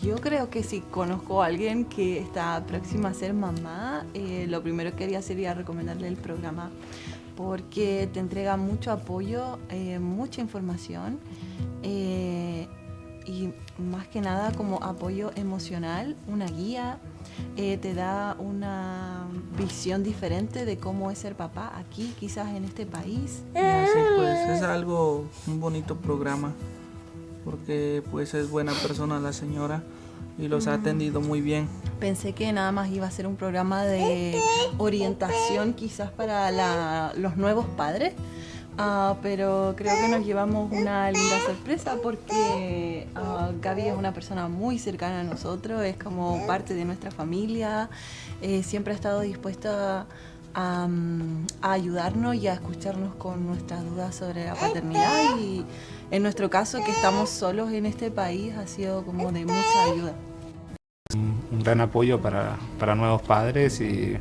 Yo creo que si conozco a alguien que está próxima a ser mamá, lo primero que haría sería recomendarle el programa, porque te entrega mucho apoyo, mucha información y más que nada como apoyo emocional, una guía, te da una visión diferente de cómo es ser papá aquí, quizás en este país. Y así pues es un bonito programa, porque pues es buena persona la señora y los ha atendido muy bien. Pensé que nada más iba a ser un programa de orientación quizás para los nuevos padres, pero creo que nos llevamos una linda sorpresa porque Gaby es una persona muy cercana a nosotros, es como parte de nuestra familia, siempre ha estado dispuesta a ayudarnos y a escucharnos con nuestras dudas sobre la paternidad, y en nuestro caso, que estamos solos en este país, ha sido como de mucha ayuda. Un gran apoyo para nuevos padres, y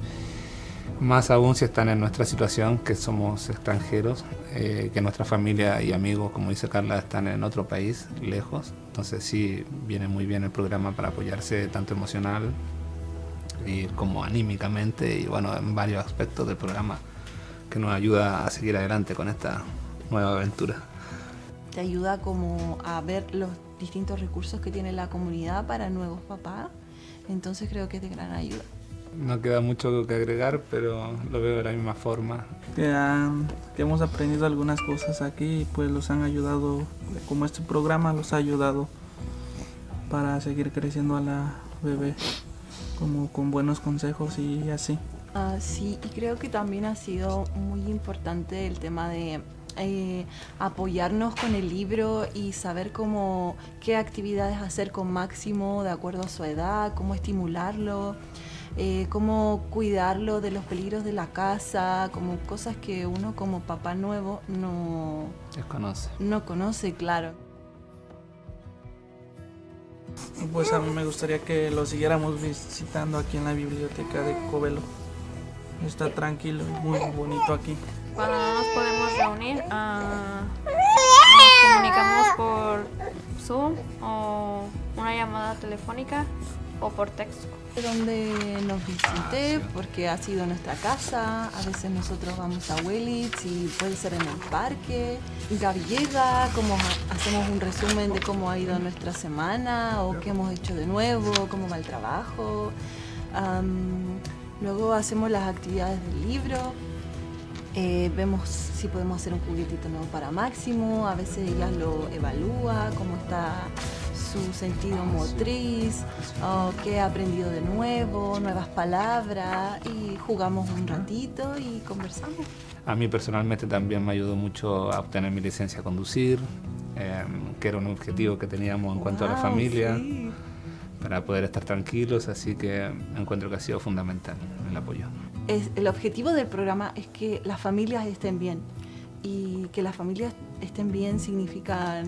más aún si están en nuestra situación, que somos extranjeros, que nuestra familia y amigos, como dice Carla, están en otro país, lejos. Entonces sí, viene muy bien el programa para apoyarse tanto emocional y como anímicamente, y bueno, en varios aspectos del programa, que nos ayuda a seguir adelante con esta nueva aventura. Te ayuda como a ver los distintos recursos que tiene la comunidad para nuevos papás, entonces creo que es de gran ayuda. No queda mucho que agregar, pero lo veo de la misma forma. Que hemos aprendido algunas cosas aquí y pues los han ayudado, como este programa los ha ayudado para seguir creciendo a la bebé, como con buenos consejos y así. Sí, y creo que también ha sido muy importante el tema de apoyarnos con el libro y saber qué actividades hacer con Máximo de acuerdo a su edad, cómo estimularlo, cómo cuidarlo de los peligros de la casa, como cosas que uno como papá nuevo no conoce, claro. Pues a mí me gustaría que lo siguiéramos visitando aquí en la biblioteca de Covelo. Está tranquilo y muy bonito aquí. Cuando no nos podemos reunir, nos comunicamos por Zoom o una llamada telefónica o por texto. Donde nos visite, porque ha sido nuestra casa, a veces nosotros vamos a Willits y puede ser en el parque. Gaby llega, hacemos un resumen de cómo ha ido nuestra semana o qué hemos hecho de nuevo, cómo va el trabajo. Luego hacemos las actividades del libro, vemos si podemos hacer un juguetito nuevo para Máximo, a veces ella lo evalúa, cómo está su sentido motriz, qué ha aprendido de nuevo, nuevas palabras, y jugamos un ratito y conversamos. A mí personalmente también me ayudó mucho a obtener mi licencia a conducir, que era un objetivo que teníamos en cuanto a la familia. Sí. Para poder estar tranquilos, así que encuentro que ha sido fundamental el apoyo. El objetivo del programa es que las familias estén bien, y que las familias estén bien significa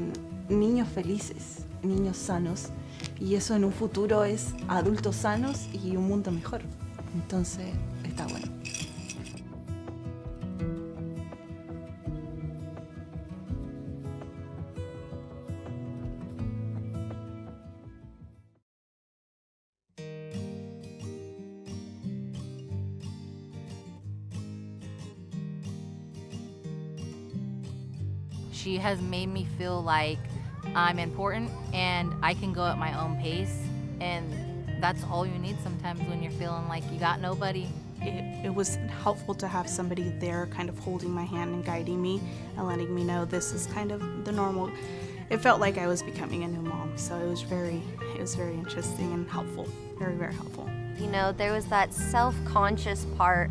niños felices, niños sanos, y eso en un futuro es adultos sanos y un mundo mejor. Entonces está bueno. She has made me feel like I'm important and I can go at my own pace, and that's all you need sometimes when you're feeling like you got nobody. It was helpful to have somebody there kind of holding my hand and guiding me and letting me know this is kind of the normal. It felt like I was becoming a new mom, so it was very interesting and helpful, very, very helpful. You know, there was that self-conscious part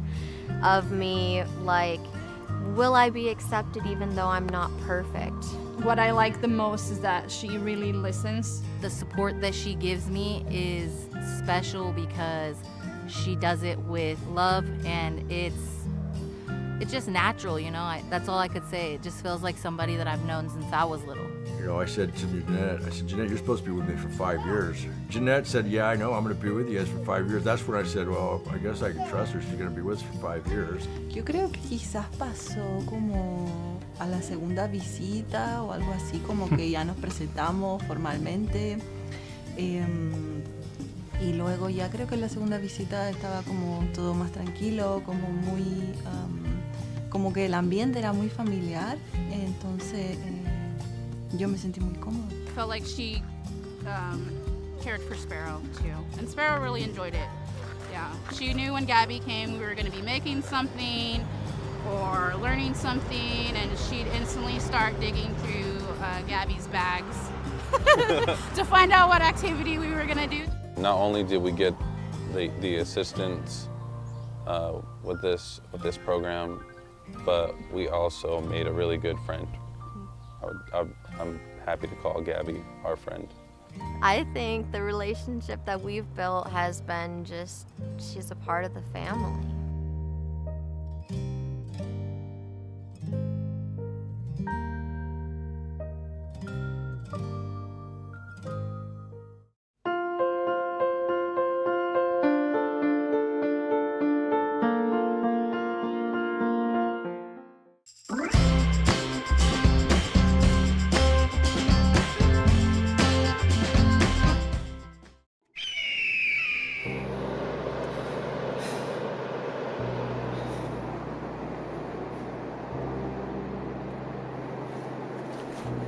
of me, like, will I be accepted even though I'm not perfect? What I like the most is that she really listens. The support that she gives me is special because she does it with love, and it's just natural, you know? That's all I could say. It just feels like somebody that I've known since I was little. You know, I said to Jeanette, Jeanette, you're supposed to be with me for 5 years. Jeanette said, yeah, I know, I'm going to be with you guys for 5 years. That's when I said, well, I guess I can trust her. She's going to be with us for 5 years. Yo creo que quizás pasó como a la segunda visita o algo así, como que ya nos presentamos formalmente. Y luego ya creo que en la segunda visita estaba como todo más tranquilo, como muy, como que el ambiente era muy familiar, entonces yo me sentí muy cómoda. Felt like she cared for Sparrow too, and Sparrow really enjoyed it. Yeah, she knew when Gabby came we were going to be making something or learning something, and she'd instantly start digging through Gabby's bags to find out what activity we were going to do. Not only did we get the assistance with this program, but we also made a really good friend. I'm happy to call Gabby our friend. I think the relationship that we've built has been she's a part of the family.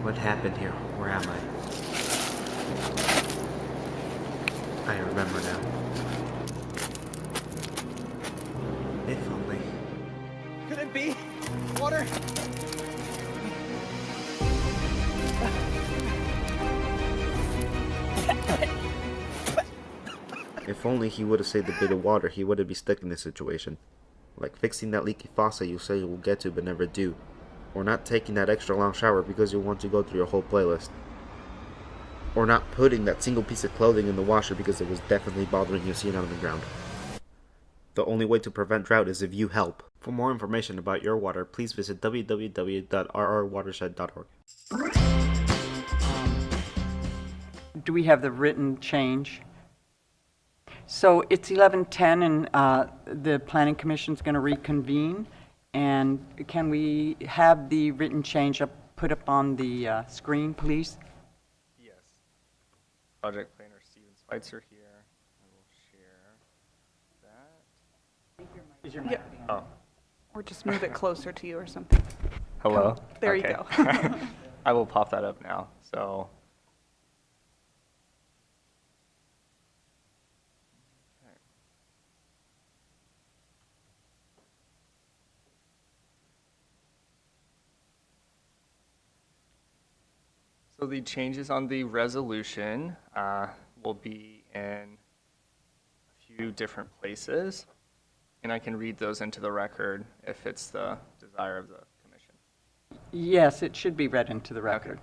What happened here? Where am I? I remember now. If only. Could it be? Water? If only he would have saved a bit of water, he wouldn't be stuck in this situation. Like fixing that leaky faucet you say you will get to but never do. Or not taking that extra long shower because you want to go through your whole playlist. Or not putting that single piece of clothing in the washer because it was definitely bothering you seeing it on the ground. The only way to prevent drought is if you help. For more information about your water, please visit www.rrwatershed.org. Do we have the written change? So it's 11:10 and the Planning Commission's going to reconvene. And can we have the written change put up on the screen, please? Yes. Project planner Steven Schweitzer here. I will share that. Is your mic Oh. Or just move it closer to you or something. Hello? There Okay. you go. I will pop that up now. So. So the changes on the resolution will be in a few different places, and I can read those into the record if it's the desire of the commission. Yes, it should be read into the record.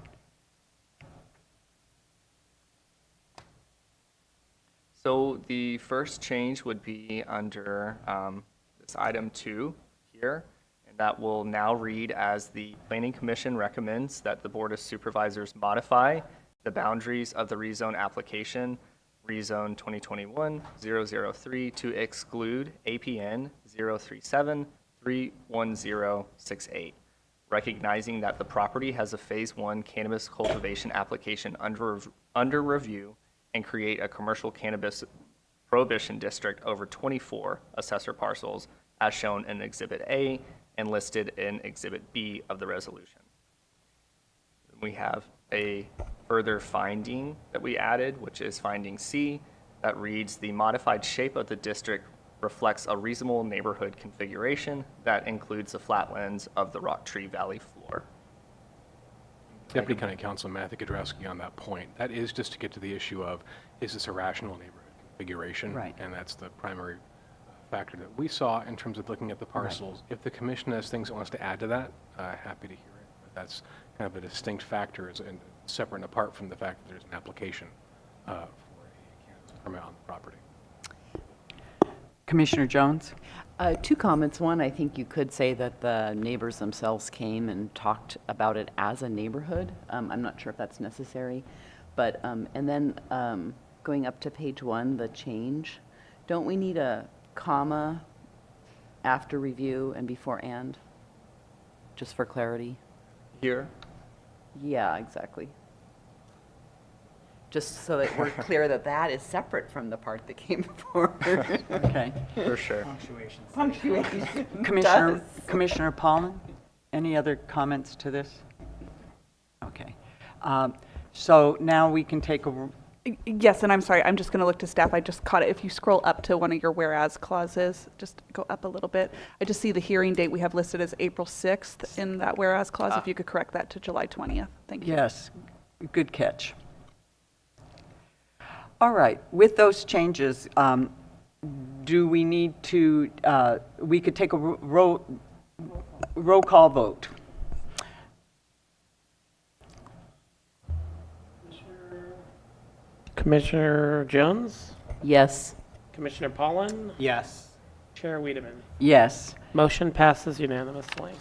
So the first change would be under this item 2 here. That will now read as the Planning Commission recommends that the Board of Supervisors modify the boundaries of the rezone application, Rezone 2021-003, to exclude APN 037-31068, recognizing that the property has a Phase 1 cannabis cultivation application under review and create a commercial cannabis prohibition district over 24 assessor parcels as shown in Exhibit A and listed in Exhibit B of the resolution. We have a further finding that we added, which is finding C, that reads, the modified shape of the district reflects a reasonable neighborhood configuration that includes the flatlands of the Rock Tree Valley floor. Deputy County Council Matthew Kudrowski on that point. That is just to get to the issue of, is this a rational neighborhood configuration? Right. And that's the primary factor that we saw in terms of looking at the parcels. Right. If the commission has things it wants to add to that, happy to hear it. But that's kind of a distinct factor and separate and apart from the fact that there's an application for a cannabis permit on the property. Commissioner Jones? 2 comments. One, I think you could say that the neighbors themselves came and talked about it as a neighborhood. I'm not sure if that's necessary. But, and then going up to page 1, the change, don't we need a comma after review and before and? Just for clarity. Here? Yeah, exactly. just so that we're clear that that is separate from the part that came before. Okay. For sure. Punctuation. Commissioner- Commissioner Pollan, any other comments to this? Okay. So now we can take a, Yes, and I'm sorry, I'm just going to look to staff. I just caught it. If you scroll up to one of your whereas clauses, just go up a little bit. I just see the hearing date we have listed as April 6th in that whereas clause. If you could correct that to July 20th. Thank you. yes, good catch. All right, with those changes, do we need to, we could take a roll call vote. Commissioner Jones? Yes. Commissioner Pollan? Yes. Chair Wiedemann? Yes. Motion passes unanimously.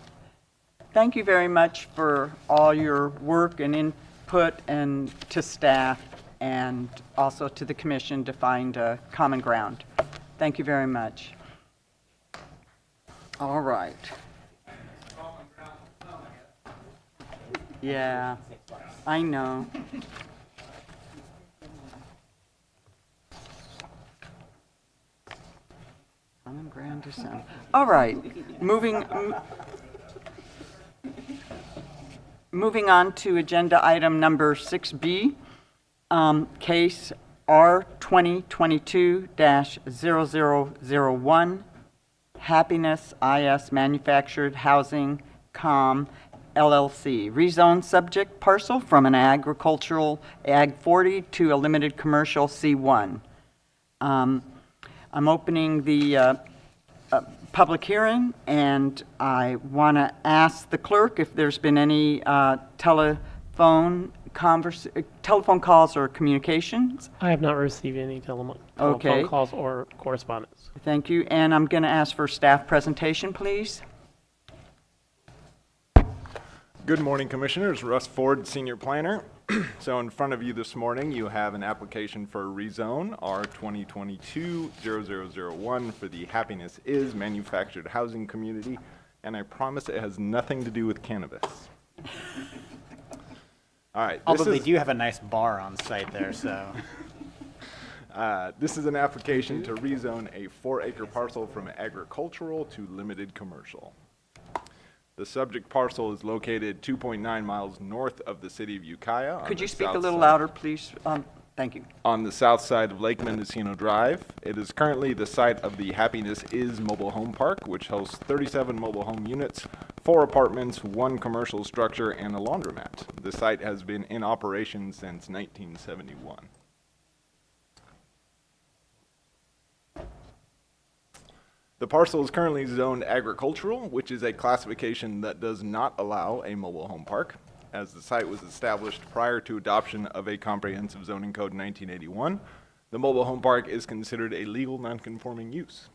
Thank you very much for all your work and input, and to staff and also to the commission to find a common ground. Thank you very much. All right. Yeah, I know. Common ground or something. All right, moving on to agenda item number 6B, case R 2022-0001, Happiness IS Manufactured Housing Com LLC. Rezone subject parcel from an agricultural Ag 40 to a limited commercial C1. I'm opening the public hearing, and I want to ask the clerk if there's been any telephone calls or communications. I have not received any telephone Okay. calls or correspondence. Thank you, and I'm going to ask for staff presentation, please. Good morning, Commissioners. Russ Ford, Senior Planner. So in front of you this morning, you have an application for rezone R 2022-0001 for the Happiness Is Manufactured Housing Community, and I promise it has nothing to do with cannabis. All right. Although they do have a nice bar on site there, so. This is an application to rezone a 4-acre parcel from agricultural to limited commercial. The subject parcel is located 2.9 miles north of the city of Ukiah. Could you speak a little louder, please? Thank you. On the south side of Lake Mendocino Drive. It is currently the site of the Happiness Is Mobile Home Park, which hosts 37 mobile home units, 4 apartments, 1 commercial structure, and a laundromat. The site has been in operation since 1971. The parcel is currently zoned agricultural, which is a classification that does not allow a mobile home park, as the site was established prior to adoption of a comprehensive zoning code in 1981. The mobile home park is considered a legal nonconforming use.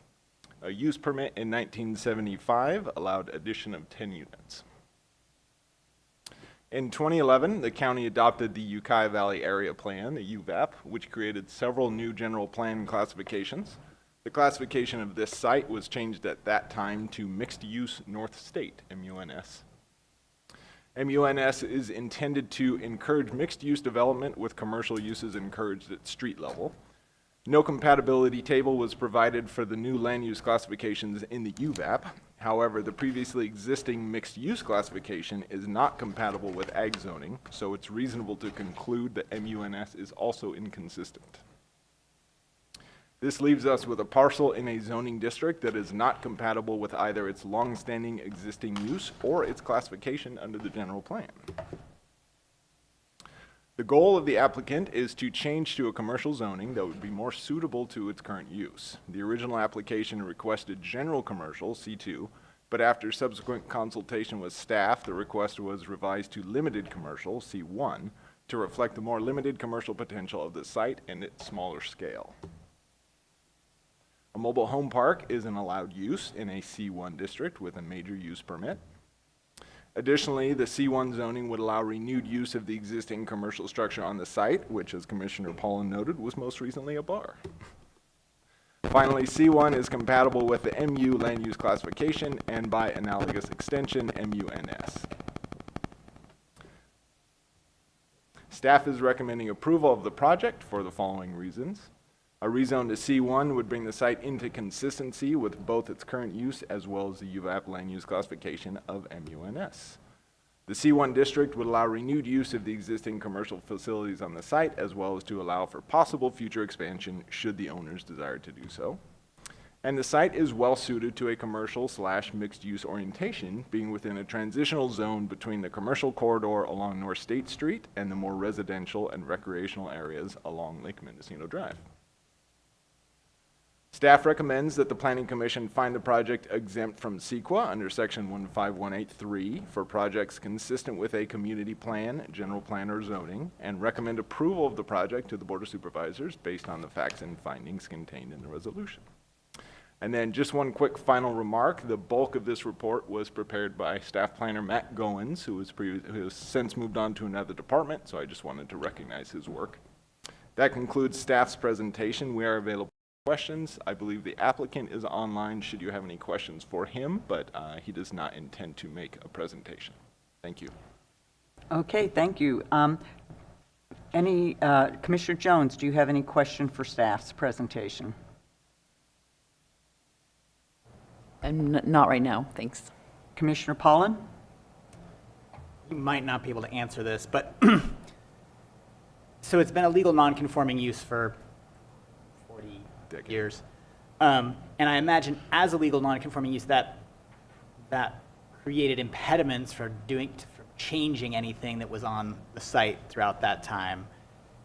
A use permit in 1975 allowed addition of 10 units. In 2011, the county adopted the Ukiah Valley Area Plan, the UVAP, which created several new general plan classifications. The classification of this site was changed at that time to Mixed Use North State, MUNS. MUNS is intended to encourage mixed-use development with commercial uses encouraged at street level. No compatibility table was provided for the new land use classifications in the UVAP. However, the previously existing mixed-use classification is not compatible with ag zoning, so it's reasonable to conclude that MUNS is also inconsistent. This leaves us with a parcel in a zoning district that is not compatible with either its long-standing existing use or its classification under the general plan. The goal of the applicant is to change to a commercial zoning that would be more suitable to its current use. The original application requested general commercial, C2, but after subsequent consultation with staff, the request was revised to limited commercial, C1, to reflect the more limited commercial potential of the site and its smaller scale. A mobile home park is an allowed use in a C1 district with a major use permit. Additionally, the C1 zoning would allow renewed use of the existing commercial structure on the site, which, as Commissioner Pollan noted, was most recently a bar. Finally, C1 is compatible with the MU land use classification and, by analogous extension, MUNS. Staff is recommending approval of the project for the following reasons. A rezone to C1 would bring the site into consistency with both its current use as well as the UVAP land use classification of MUNS. The C1 district would allow renewed use of the existing commercial facilities on the site, as well as to allow for possible future expansion should the owners desire to do so. And the site is well suited to a commercial/mixed-use orientation, being within a transitional zone between the commercial corridor along North State Street and the more residential and recreational areas along Lake Mendocino Drive. Staff recommends that the Planning Commission find the project exempt from CEQA under Section 15183 for projects consistent with a community plan, general plan, or zoning, and recommend approval of the project to the Board of Supervisors based on the facts and findings contained in the resolution. And then just one quick final remark. The bulk of this report was prepared by Staff Planner Matt Goins, who has since moved on to another department, so I just wanted to recognize his work. That concludes staff's presentation. We are available for questions. I believe the applicant is online should you have any questions for him, but he does not intend to make a presentation. Thank you. Okay, thank you. Commissioner Jones, do you have any question for staff's presentation? Not right now, thanks. Commissioner Pollan? You might not be able to answer this, but so it's been a legal non-conforming use for 40 years. And I imagine as a legal non-conforming use that created impediments for changing anything that was on the site throughout that time.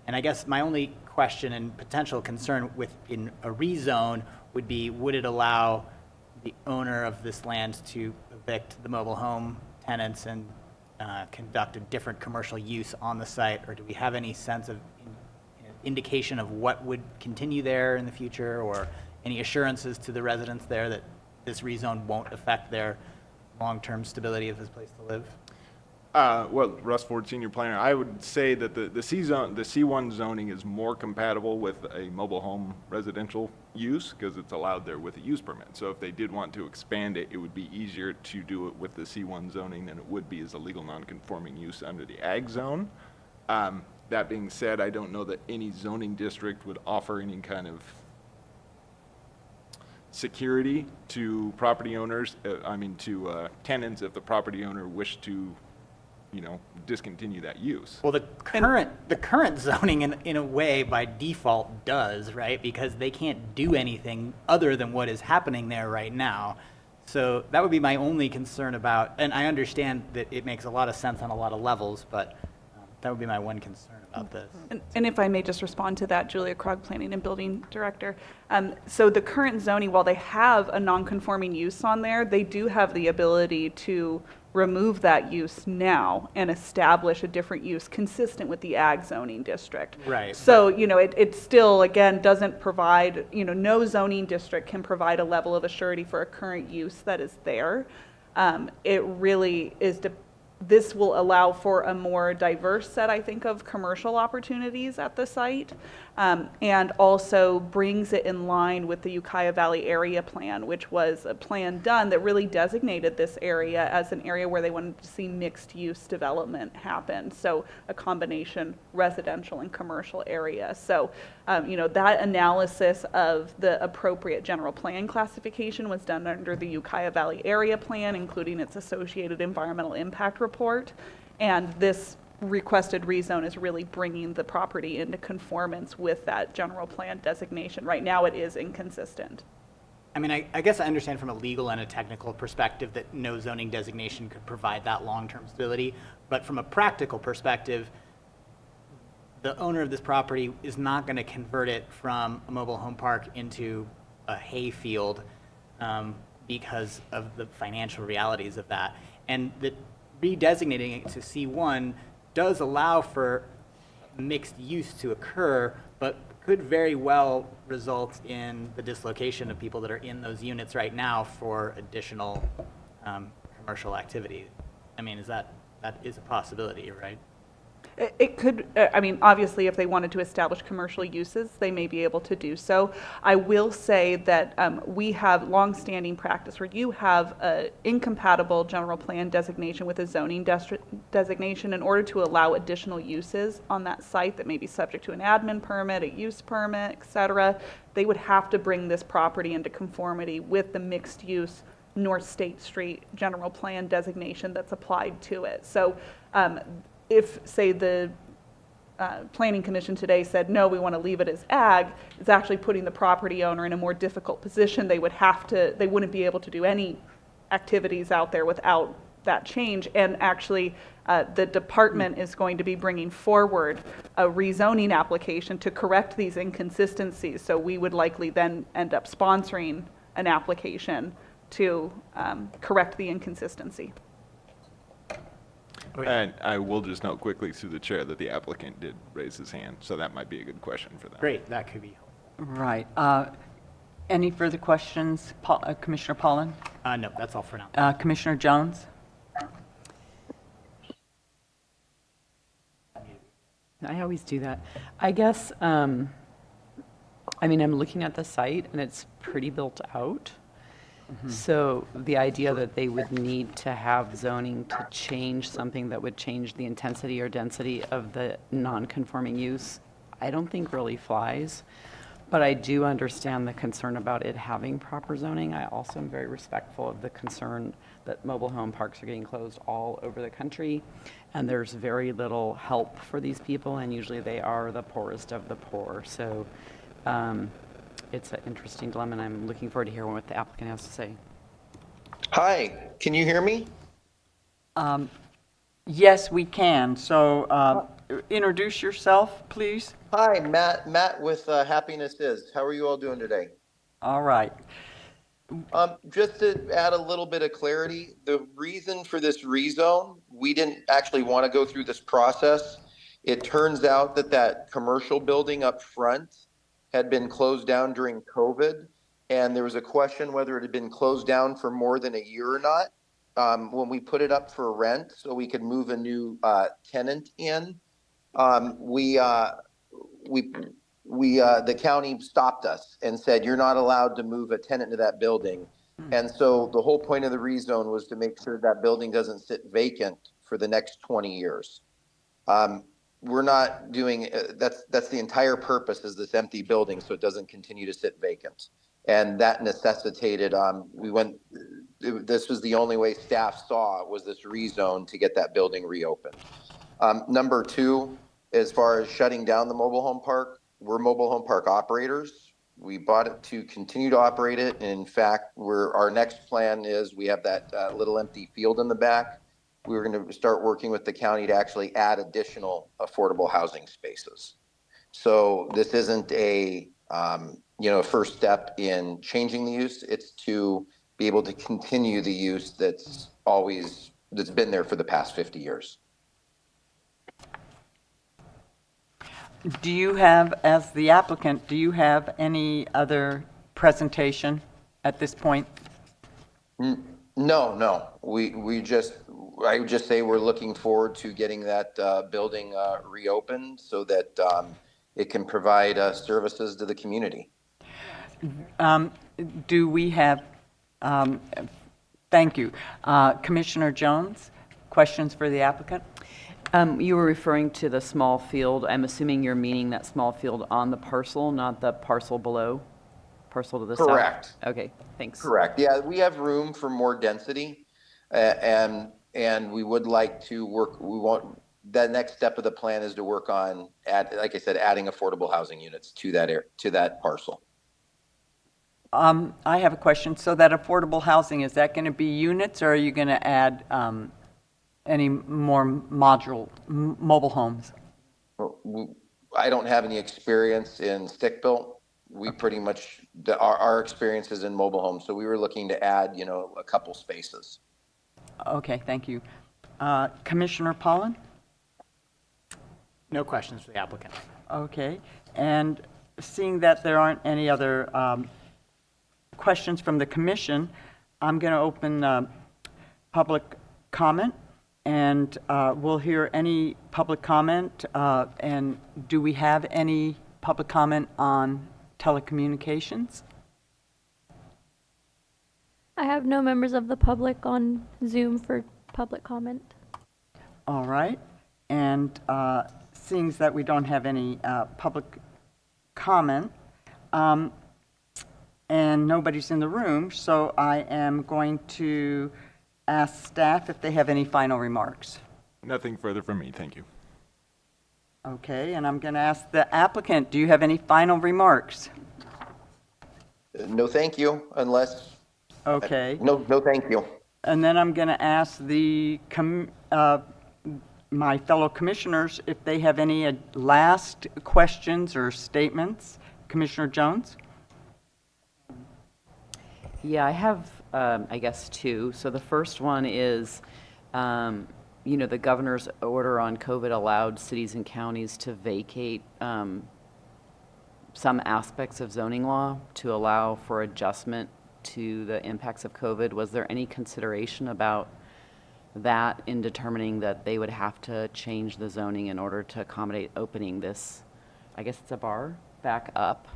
And I guess my only question and potential concern in a rezone would be, would it allow the owner of this land to evict the mobile home tenants and conduct a different commercial use on the site? Or do we have any sense of indication of what would continue there in the future, or any assurances to the residents there that this rezone won't affect their long-term stability of this place to live? Well, Russ Ford, Senior Planner, I would say that the C1 zoning is more compatible with a mobile home residential use because it's allowed there with a use permit. So if they did want to expand it, it would be easier to do it with the C1 zoning than it would be as a legal non-conforming use under the ag zone. That being said, I don't know that any zoning district would offer any kind of security to property owners, to tenants if the property owner wished to discontinue that use. Well, the current zoning in a way by default does, right? Because they can't do anything other than what is happening there right now. So that would be my only concern about, and I understand that it makes a lot of sense on a lot of levels, but that would be my one concern about this. And if I may just respond to that, Julia Krog, Planning and Building Director. So the current zoning, while they have a non-conforming use on there, they do have the ability to remove that use now and establish a different use consistent with the ag zoning district. Right. So, it still, again, doesn't provide, no zoning district can provide a level of assurity for a current use that is there. It really is, this will allow for a more diverse set, I think, of commercial opportunities at the site, and also brings it in line with the Ukiah Valley Area Plan, which was a plan done that really designated this area as an area where they wanted to see mixed-use development happen. So a combination residential and commercial area. So, that analysis of the appropriate general plan classification was done under the Ukiah Valley Area Plan, including its associated environmental impact report. And this requested rezone is really bringing the property into conformance with that general plan designation. Right now it is inconsistent. I mean, I guess I understand from a legal and a technical perspective that no zoning designation could provide that long-term stability, but from a practical perspective, the owner of this property is not going to convert it from a mobile home park into a hay field because of the financial realities of that. And that redesignating it to C1 does allow for mixed use to occur, but could very well result in the dislocation of people that are in those units right now for additional commercial activity. I mean, that is a possibility, right? It could, I mean, obviously, if they wanted to establish commercial uses, they may be able to do so. I will say that we have longstanding practice where you have an incompatible general plan designation with a zoning designation in order to allow additional uses on that site that may be subject to an admin permit, a use permit, et cetera. They would have to bring this property into conformity with the mixed use North State Street general plan designation that's applied to it. So if, say, the Planning Commission today said, no, we want to leave it as ag, it's actually putting the property owner in a more difficult position. They wouldn't be able to do any activities out there without that change. And actually, the department is going to be bringing forward a rezoning application to correct these inconsistencies. So we would likely then end up sponsoring an application to correct the inconsistency. And I will just note quickly through the chair that the applicant did raise his hand, so that might be a good question for them. Great, that could be helpful. Right. Any further questions, Commissioner Pollan? No, that's all for now. Commissioner Jones? I always do that. I guess, I mean, I'm looking at the site and it's pretty built out. So the idea that they would need to have zoning to change something that would change the intensity or density of the non-conforming use, I don't think really flies. But I do understand the concern about it having proper zoning. I also am very respectful of the concern that mobile home parks are getting closed all over the country, and there's very little help for these people, and usually they are the poorest of the poor. So it's an interesting dilemma, and I'm looking forward to hearing what the applicant has to say. Hi, can you hear me? Yes, we can. So introduce yourself, please. Hi, Matt with Happiness Is. How are you all doing today? All right. Just to add a little bit of clarity, the reason for this rezone, we didn't actually want to go through this process. It turns out that commercial building up front had been closed down during COVID, and there was a question whether it had been closed down for more than a year or not. When we put it up for rent so we could move a new tenant in, the county stopped us and said, you're not allowed to move a tenant to that building. And so the whole point of the rezone was to make sure that building doesn't sit vacant for the next 20 years. We're not doing, that's the entire purpose, is this empty building so it doesn't continue to sit vacant. And that necessitated, this was the only way staff saw was this rezone to get that building reopened. Number two, as far as shutting down the mobile home park, we're mobile home park operators. We bought it to continue to operate it. And in fact, our next plan is we have that little empty field in the back. We were going to start working with the county to actually add additional affordable housing spaces. So this isn't a first step in changing the use. It's to be able to continue the use that's been there for the past 50 years. Do you have, as the applicant, do you have any other presentation at this point? No. I would just say we're looking forward to getting that building reopened so that it can provide services to the community. Do we have, thank you. Commissioner Jones, questions for the applicant? You were referring to the small field. I'm assuming you're meaning that small field on the parcel, not the parcel below, parcel to the south? Correct. Okay, thanks. Correct. Yeah, we have room for more density, and we would like to work. The next step of the plan is to work on, like I said, adding affordable housing units to that parcel. I have a question. So that affordable housing, is that going to be units, or are you going to add any more mobile homes? I don't have any experience in stick-built. We pretty much, our experience is in mobile homes. So we were looking to add, a couple spaces. Okay, thank you. Commissioner Pollan? No questions for the applicant. Okay, and seeing that there aren't any other questions from the commission, I'm going to open public comment. And we'll hear any public comment. And do we have any public comment on telecommunications? I have no members of the public on Zoom for public comment. All right. And seeing as that we don't have any public comment, and nobody's in the room, so I am going to ask staff if they have any final remarks. Nothing further from me, thank you. Okay, and I'm going to ask the applicant, do you have any final remarks? No, thank you, unless. Okay. No, thank you. And then I'm going to ask my fellow commissioners if they have any last questions or statements. Commissioner Jones? Yeah, I have, I guess, two. So the first one is, the governor's order on COVID allowed cities and counties to vacate some aspects of zoning law to allow for adjustment to the impacts of COVID. Was there any consideration about that in determining that they would have to change the zoning in order to accommodate opening this, I guess it's a bar, back up?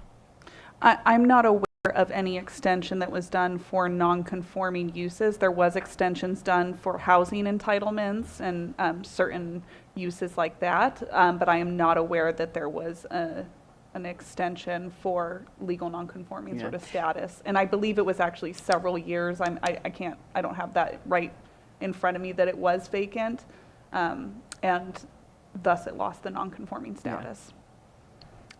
I'm not aware of any extension that was done for non-conforming uses. There was extensions done for housing entitlements and certain uses like that, but I am not aware that there was an extension for legal non-conforming sort of status. And I believe it was actually several years. I don't have that right in front of me that it was vacant, and thus it lost the non-conforming status. Yeah.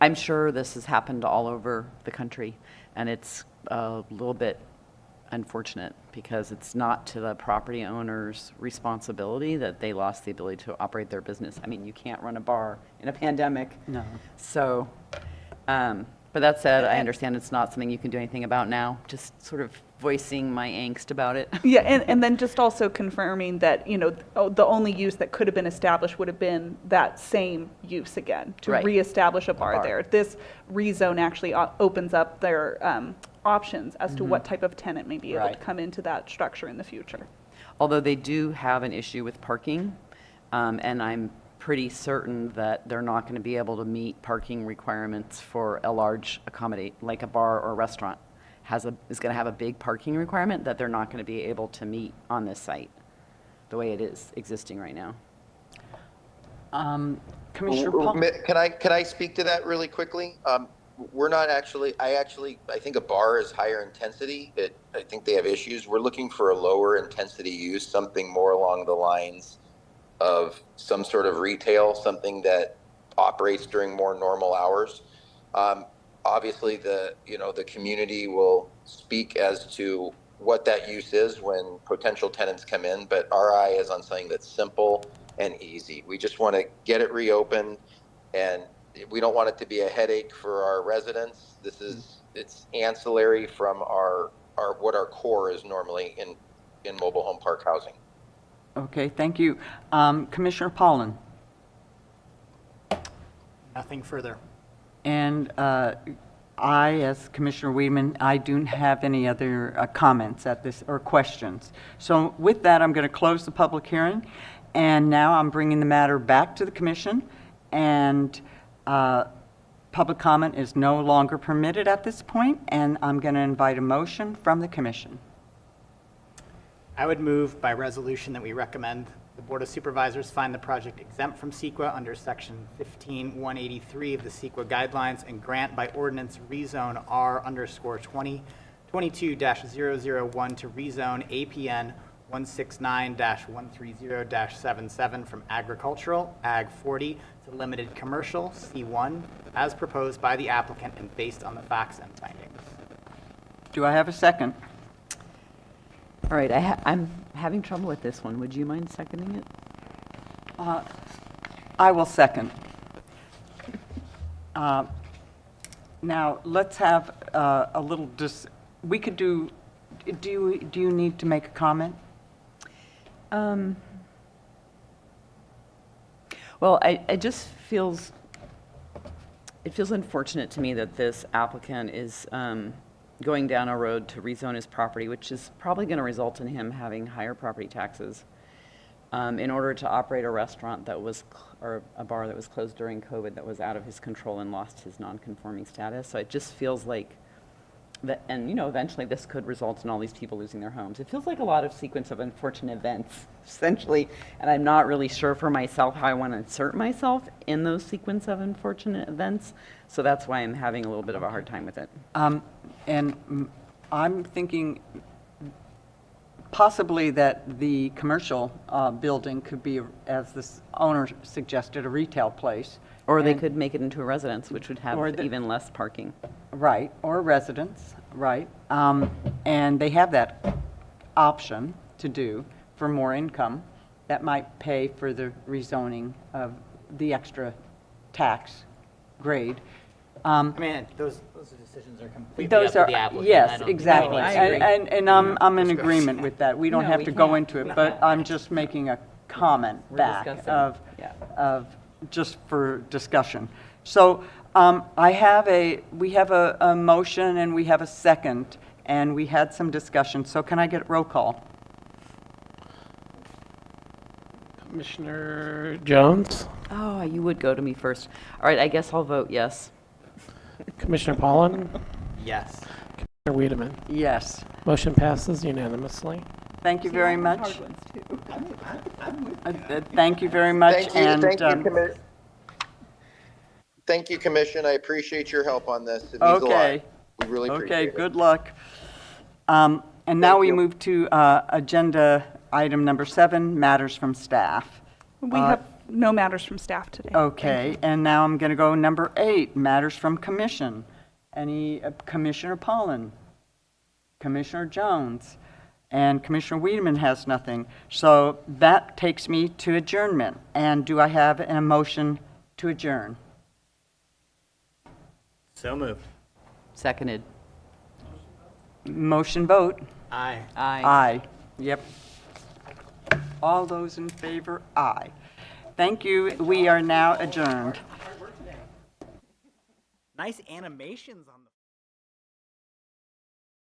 I'm sure this has happened all over the country, and it's a little bit unfortunate because it's not to the property owner's responsibility that they lost the ability to operate their business. I mean, you can't run a bar in a pandemic. No. So, but that said, I understand it's not something you can do anything about now, just sort of voicing my angst about it. Yeah, and then just also confirming that, the only use that could have been established would have been that same use again, to reestablish a bar there. This rezone actually opens up their options as to what type of tenant may be able to come into that structure in the future. Although they do have an issue with parking, and I'm pretty certain that they're not going to be able to meet parking requirements for a large accommodate, like a bar or a restaurant is going to have a big parking requirement that they're not going to be able to meet on this site the way it is existing right now. Commissioner Paul? Can I speak to that really quickly? We're not actually, I think a bar is higher intensity. I think they have issues. We're looking for a lower intensity use, something more along the lines of some sort of retail, something that operates during more normal hours. Obviously, the community will speak as to what that use is when potential tenants come in, but our eye is on something that's simple and easy. We just want to get it reopened, and we don't want it to be a headache for our residents. It's ancillary from what our core is normally in mobile home park housing. Okay, thank you. Commissioner Pollan? Nothing further. And I, as Commissioner Wiedemann, I don't have any other comments at this or questions. So with that, I'm going to close the public hearing. And now I'm bringing the matter back to the commission. And public comment is no longer permitted at this point. And I'm going to invite a motion from the commission. I would move by resolution that we recommend the Board of Supervisors find the project exempt from CEQA under Section 15183 of the CEQA guidelines and grant by ordinance rezone R_2022-001 to rezone APN 169-130-77 from agricultural, Ag 40, to limited commercial, C1, as proposed by the applicant and based on the facts and findings. Do I have a second? All right, I'm having trouble with this one. Would you mind seconding it? I will second. Now, let's have a little, we could do you need to make a comment? Well, it just feels unfortunate to me that this applicant is going down a road to rezone his property, which is probably going to result in him having higher property taxes. in order to operate a restaurant that was, or a bar that was closed during COVID that was out of his control and lost his non-conforming status. So it just feels like that, and eventually this could result in all these people losing their homes. It feels like a lot of sequence of unfortunate events, essentially, and I'm not really sure for myself how I want to insert myself in those sequence of unfortunate events. So that's why I'm having a little bit of a hard time with it. And I'm thinking possibly that the commercial building could be, as this owner suggested, a retail place. Or they could make it into a residence, which would have even less parking. Right, or residence, right. And they have that option to do for more income. That might pay for the rezoning of the extra tax grade. I mean, those decisions are completely Those up to are, the applicant. I yes, don't- exactly. I agree. And I'm in agreement with that. We don't No, have we to go can't. into it, but I'm just making a comment We're back discussing. of just for discussion. So we have a motion and we have a second, and we had some discussion. So can I get roll call? Commissioner Jones, Oh, you would go to me first. All right, I guess I'll vote yes. Commissioner Pollan, Yes. Commissioner Wiedemann. Yes. Motion passes unanimously. Thank you very much. Thank you very much. Thank you, Commission. I appreciate your help on this. It means a lot. Okay. We really appreciate Okay, it. good luck. And now we move to agenda item number 7, matters from staff. We have no matters from staff today. Okay, and now I'm going to go number 8, matters from commission. Any, Commissioner Pollan, Commissioner Jones, and Commissioner Wiedemann has nothing. So that takes me to adjournment. And do I have a motion to adjourn? So moved. Seconded. Motion vote? Aye. Aye. Yep. All those in favor, aye. Thank you. We are now adjourned. Nice animations on the